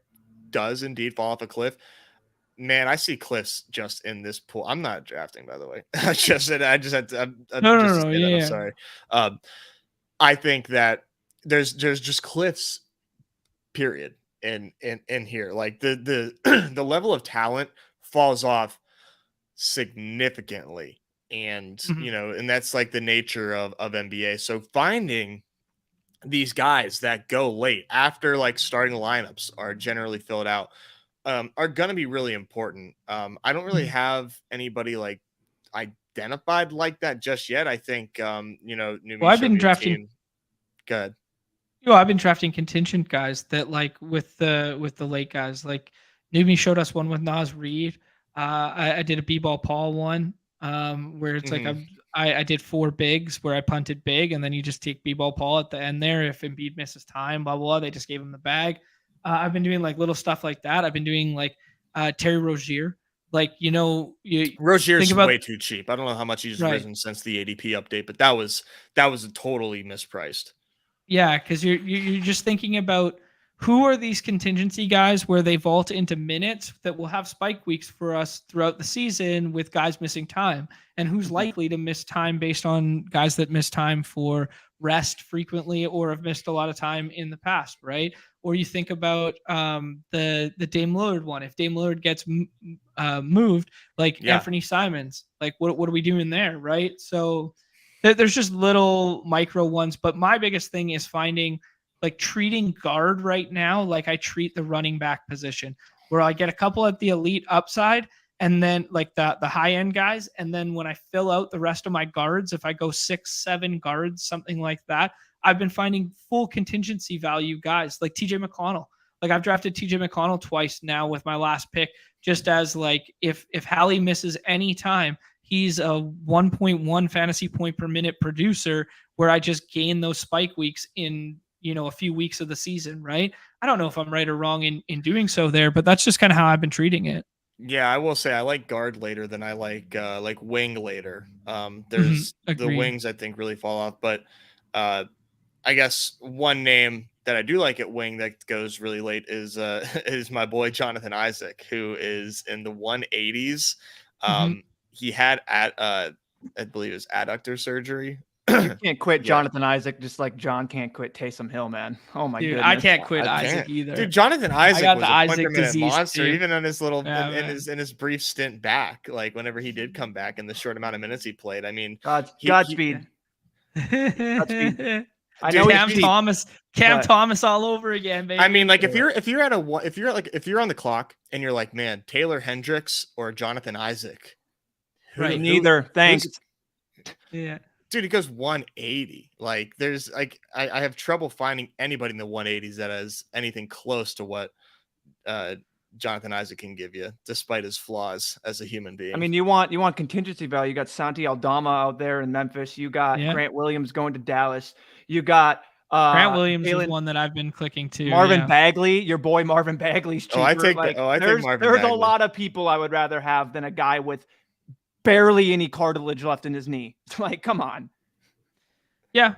does indeed fall off a cliff. Man, I see cliffs just in this pool. I'm not drafting, by the way. I just had to. I'm sorry. I think that there's just cliffs, period. In here, like the the level of talent falls off significantly. And and that's like the nature of NBA. So finding these guys that go late after like starting lineups are generally filled out are going to be really important. I don't really have anybody like identified like that just yet. I think I've been drafting. Good. I've been drafting contingent guys that like with the late guys. Like Newbie showed us one with Nas Reed. I did a B-ball Paul one. Where it's like I did 4 bigs where I punted big, and then you just take B-ball Paul at the end there. If Embiid misses time, blah, blah, blah, they just gave him the bag. I've been doing like little stuff like that. I've been doing like Terry Rozier. Like, Rozier's way too cheap. I don't know how much he's risen since the ADP update, but that was totally mispriced. Yeah, because you're just thinking about who are these contingency guys where they vault into minutes that will have spike weeks for us throughout the season with guys missing time, and who's likely to miss time based on guys that miss time for rest frequently or have missed a lot of time in the past, right? Or you think about the Dame Lillard one. If Dame Lillard gets moved, like Anthony Simons, like what are we doing there, right? So there's just little micro ones, but my biggest thing is finding like treating guard right now like I treat the running back position, where I get a couple at the elite upside and then like the high end guys, and then when I fill out the rest of my guards, if I go 6-7 guards, something like that, I've been finding full contingency value guys like TJ McConnell. Like I've drafted TJ McConnell twice now with my last pick, just as like if Hallie misses any time, he's a 1.1 fantasy point per minute producer where I just gain those spike weeks in a few weeks of the season, right? I don't know if I'm right or wrong in doing so there, but that's just kind of how I've been treating it. Yeah, I will say I like guard later than I like wing later. There's the wings I think really fall off, but I guess one name that I do like at wing that goes really late is my boy Jonathan Isaac, who is in the 180s. He had I believe it was adductor surgery. You can't quit Jonathan Isaac just like John can't quit Taysom Hill, man. Oh my goodness. I can't quit Isaac either. Dude, Jonathan Isaac was a Isaac point per minute monster, too. even in his little in his brief stint back. Like whenever he did come back in the short amount of minutes he played. I mean, Godspeed. I know Cam Thomas all over again, baby. I mean, like if you're on the clock and you're like, man, Taylor Hendricks or Jonathan Isaac. Neither. Thanks. Yeah. Dude, he goes 180. Like, there's like I have trouble finding anybody in the 180s that has anything close to what Jonathan Isaac can give you, despite his flaws as a human being. I mean, you want contingency value. You got Santi Aldama out there in Memphis. You got Grant Williams going to Dallas. You got Grant Williams is one that I've been clicking to. Marvin Bagley, your boy Marvin Bagley's cheaper. I take like, that. I there's, take Marvin There's Bagley. a lot of people I would rather have than a guy with barely any cartilage left in his knee. Like, come on. Yeah.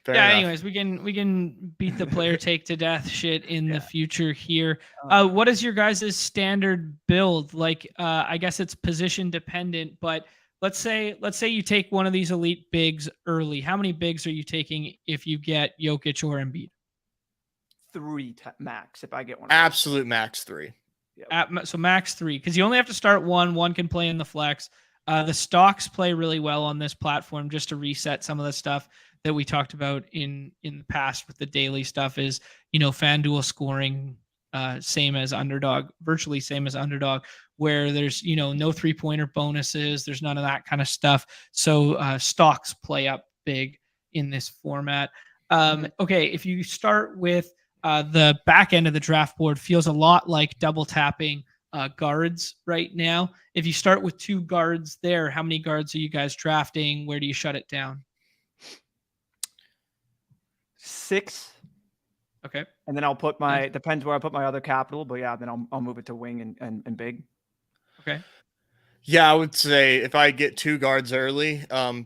Fair enough. Anyways, we can beat the player take to death shit in the future here. What is your guys' standard build? Like, I guess it's position dependent, but let's say you take one of these elite bigs early. How many bigs are you taking if you get Jokic or Embiid? 3 max if I get one. Absolute max 3. Yep. So max 3, because you only have to start one. One can play in the flex. The stocks play really well on this platform. Just to reset some of the stuff that we talked about in the past with the daily stuff is, FanDuel scoring same as Underdog, virtually same as Underdog, where there's, no 3-pointer bonuses. There's none of that kind of stuff. So stocks play up big in this format. Okay, if you start with the back end of the draft board, feels a lot like double tapping guards right now. If you start with 2 guards there, how many guards are you guys drafting? Where do you shut it down? 6. Okay. And then I'll put depends where I put my other capital, but yeah, then I'll move it to wing and big. Okay. Yeah, I would say if I get 2 guards early,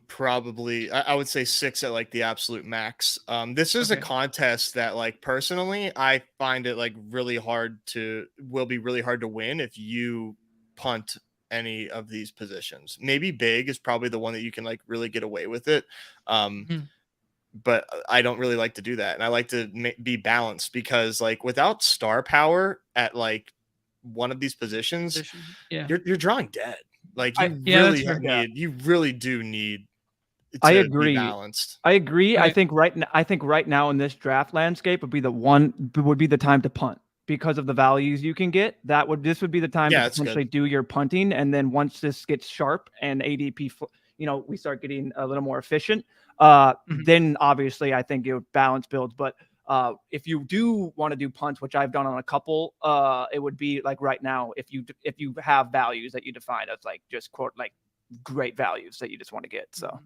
probably I would say 6 at like the absolute max. This is a contest that, like, personally, I find it like will be really hard to win if you punt any of these positions. Maybe big is probably the one that you can like really get away with it. But I don't really like to do that. And I like to be balanced, because like without star power at like one of these positions, you're drawing dead. Like you really do need to be balanced. I agree. Right. I think right now in this draft landscape would be the time to punt because of the values you can get. This would be the time to potentially do your punting. And then once this gets sharp and ADP, we start getting a little more efficient, then obviously I think it balance builds. But if you do want to do punts, which I've done on a couple, it would be like right now, if you have values that you define as like just quote like great values that you just want to get. So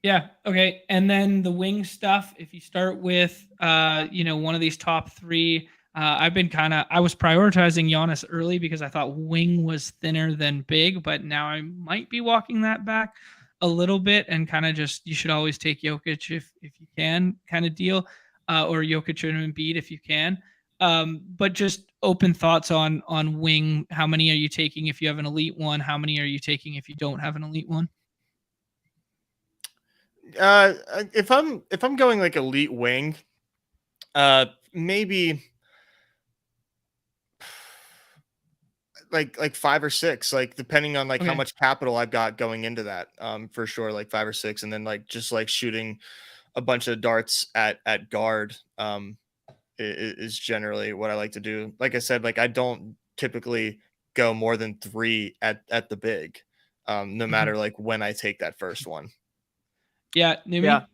yeah, okay. And then the wing stuff, if you start with one of these top 3, I was prioritizing Giannis early because I thought wing was thinner than big, but now I might be walking that back a little bit and kind of just, you should always take Jokic if you can, kind of deal, or Jokic or Embiid if you can. But just open thoughts on wing. How many are you taking if you have an elite one? How many are you taking if you don't have an elite one? If I'm going like elite wing, maybe like 5 or 6, like depending on like how much capital I've got going into that, for sure, like 5 or 6, and then like just like shooting a bunch of darts at guard is generally what I like to do. Like I said, like I don't typically go more than 3 at the big, no matter like when I take that first one. Yeah, Numi?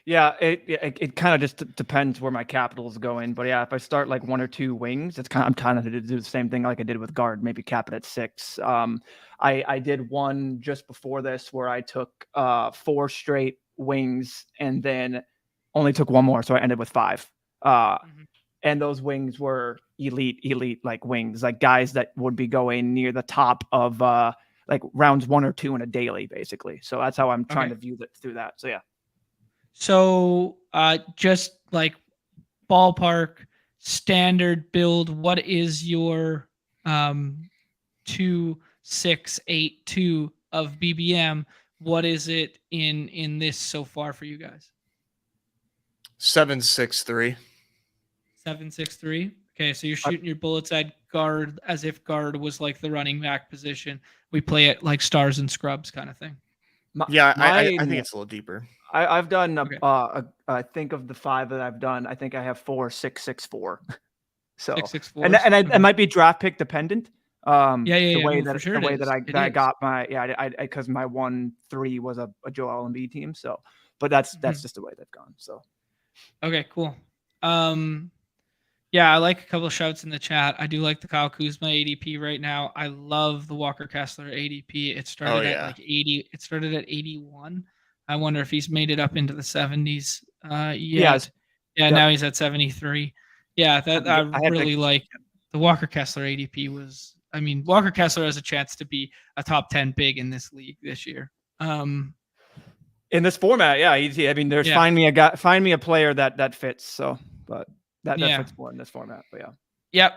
Yeah, it kind of just depends where my capital is going. But yeah, if I start like 1 or 2 wings, I'm kind of to do the same thing like I did with guard, maybe cap it at 6. I did one just before this where I took 4 straight wings and then only took 1 more, so I ended with 5. And those wings were elite like wings, like guys that would be going near the top of like rounds 1 or 2 in a daily, basically. So that's how I'm trying to view it through that. So yeah. So just like ballpark standard build, what is your 2.682 of BBM? What is it in this so far for you guys? 7.63. 7.63. Okay, so you're shooting your bullets at guard as if guard was like the running back position. We play it like stars and scrubs kind of thing. I think it's a little deeper. I've done I think of the 5 that I've done, I think I have 4 6 6 4. So 6 6 4. And it might be draft pick dependent. The way that for sure the way that I is. got my because my 1-3 was a Joel Embiid team. So, but that's just the way they've gone. So, okay, cool. Yeah, I like a couple of shouts in the chat. I do like the Kyle Kuzma ADP right now. I love the Walker Kessler ADP. It started at like 80. It started at 81. I wonder if he's made it up into the 70s yet. Yeah, now he's at 73. Yeah, that I really like. The Walker Kessler ADP was. I mean, Walker Kessler has a chance to be a top 10 big in this league this year. In this format, I mean, there's find me a player that fits. So, but. That fits more in this format, but yeah. Yep.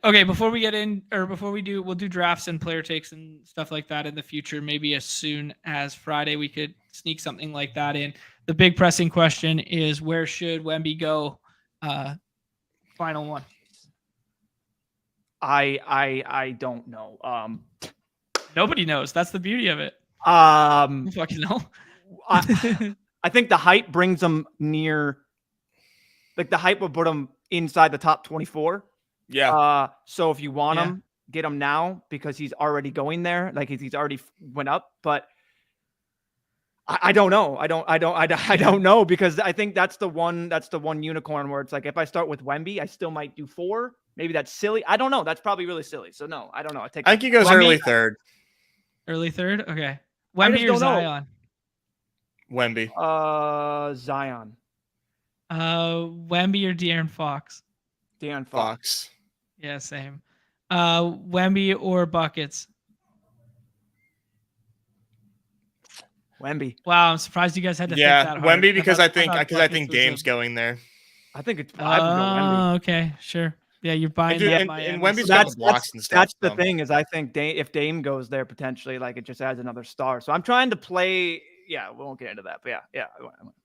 Okay, before we do, we'll do drafts and player takes and stuff like that in the future. Maybe as soon as Friday, we could sneak something like that in. The big pressing question is, where should Wemby go? Final one. I don't know. Nobody knows. That's the beauty of it. I don't fucking know. I think the hype brings them near. Like the hype will put him inside the top 24. Yeah. So if you want him, get him now because he's already going there. Like he's already went up. But I don't know. I don't know because I think that's the one unicorn where it's like if I start with Wemby, I still might do 4. Maybe that's silly. I don't know. That's probably really silly. So no, I don't know. I think he goes early third. Early third. Okay. Wemby or Zion? Wemby. Zion. Wemby or De'Aaron Fox? De'Aaron Fox. Yeah, same. Wemby or buckets? Wemby. Wow, I'm surprised you guys had to think that hard. Wemby because I think Dame's going there. I think it's. I would go Wemby. Okay, sure. Yeah, you're buying that. And Wemby's got blocks and stuff. That's the thing is I think if Dame goes there potentially, like it just adds another star. So I'm trying to play. Yeah, we won't get into that, but yeah,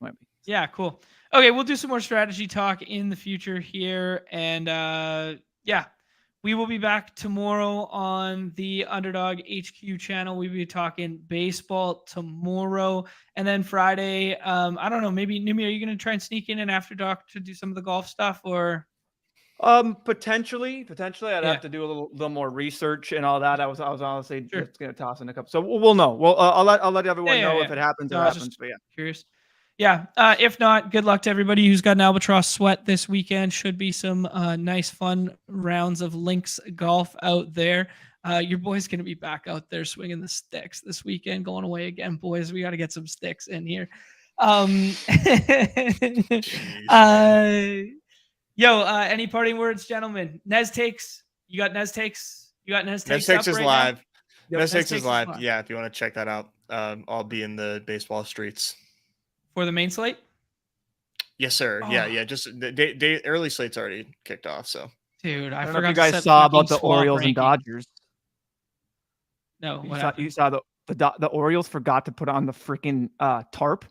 Wemby. Yeah, cool. Okay, we'll do some more strategy talk in the future here. And we will be back tomorrow on the Underdog HQ channel. We'll be talking baseball tomorrow. And then Friday, I don't know, maybe Numi, are you going to try and sneak in an after dark to do some of the golf stuff or? Potentially I'd have to do a little more research and all that. I was honestly just going to toss in a couple. So we'll know. Well, I'll let everyone know if it happens. It happens. But curious. Yeah. If not, good luck to everybody who's got an albatross sweat this weekend. Should be some nice, fun rounds of links golf out there. Your boy's going to be back out there swinging the sticks this weekend, going away again, boys. We got to get some sticks in here. Any parting words, gentlemen? Nez takes. You got Nez takes. Nez takes is live. Nez takes is live. Yeah, if you want to check that out, I'll be in the baseball streets. For the main slate? Yes, sir. Oh. Yeah. Just the early slate's already kicked off. So, dude, I don't forgot know if you guys saw about the Orioles and Dodgers. No, you saw the Orioles forgot to put on the freaking tarp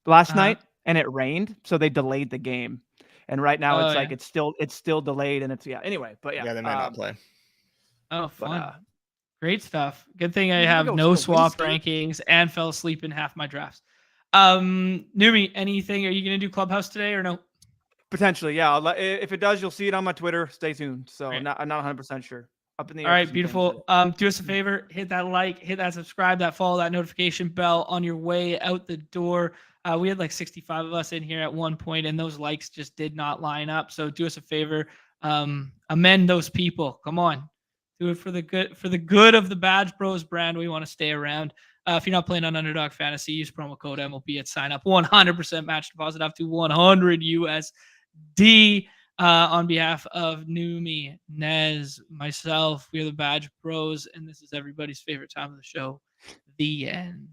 last night, and it rained, so they delayed the game. And right now it's still delayed, and anyway. But yeah, they might not play. Oh, fun. Great stuff. Good thing I have no swap rankings and fell asleep in half my drafts. Numi, anything? Are you going to do Clubhouse today or no? Potentially, yeah. If it does, you'll see it on my Twitter. Stay tuned. So I'm not 100% sure. Up in the air. All right, beautiful. Do us a favor, hit that like, hit that subscribe, that follow, that notification bell on your way out the door. We had like 65 of us in here at one point, and those likes just did not line up. So do us a favor, amend those people. Come on, do it for the good of the Badge Bros brand. We want to stay around. If you're not playing on Underdog Fantasy, use promo code MLB at sign up. 100% match deposit up to 100 USD. On behalf of Numi, Nez, myself, we are the Badge Bros, and this is everybody's favorite time of the show, the end.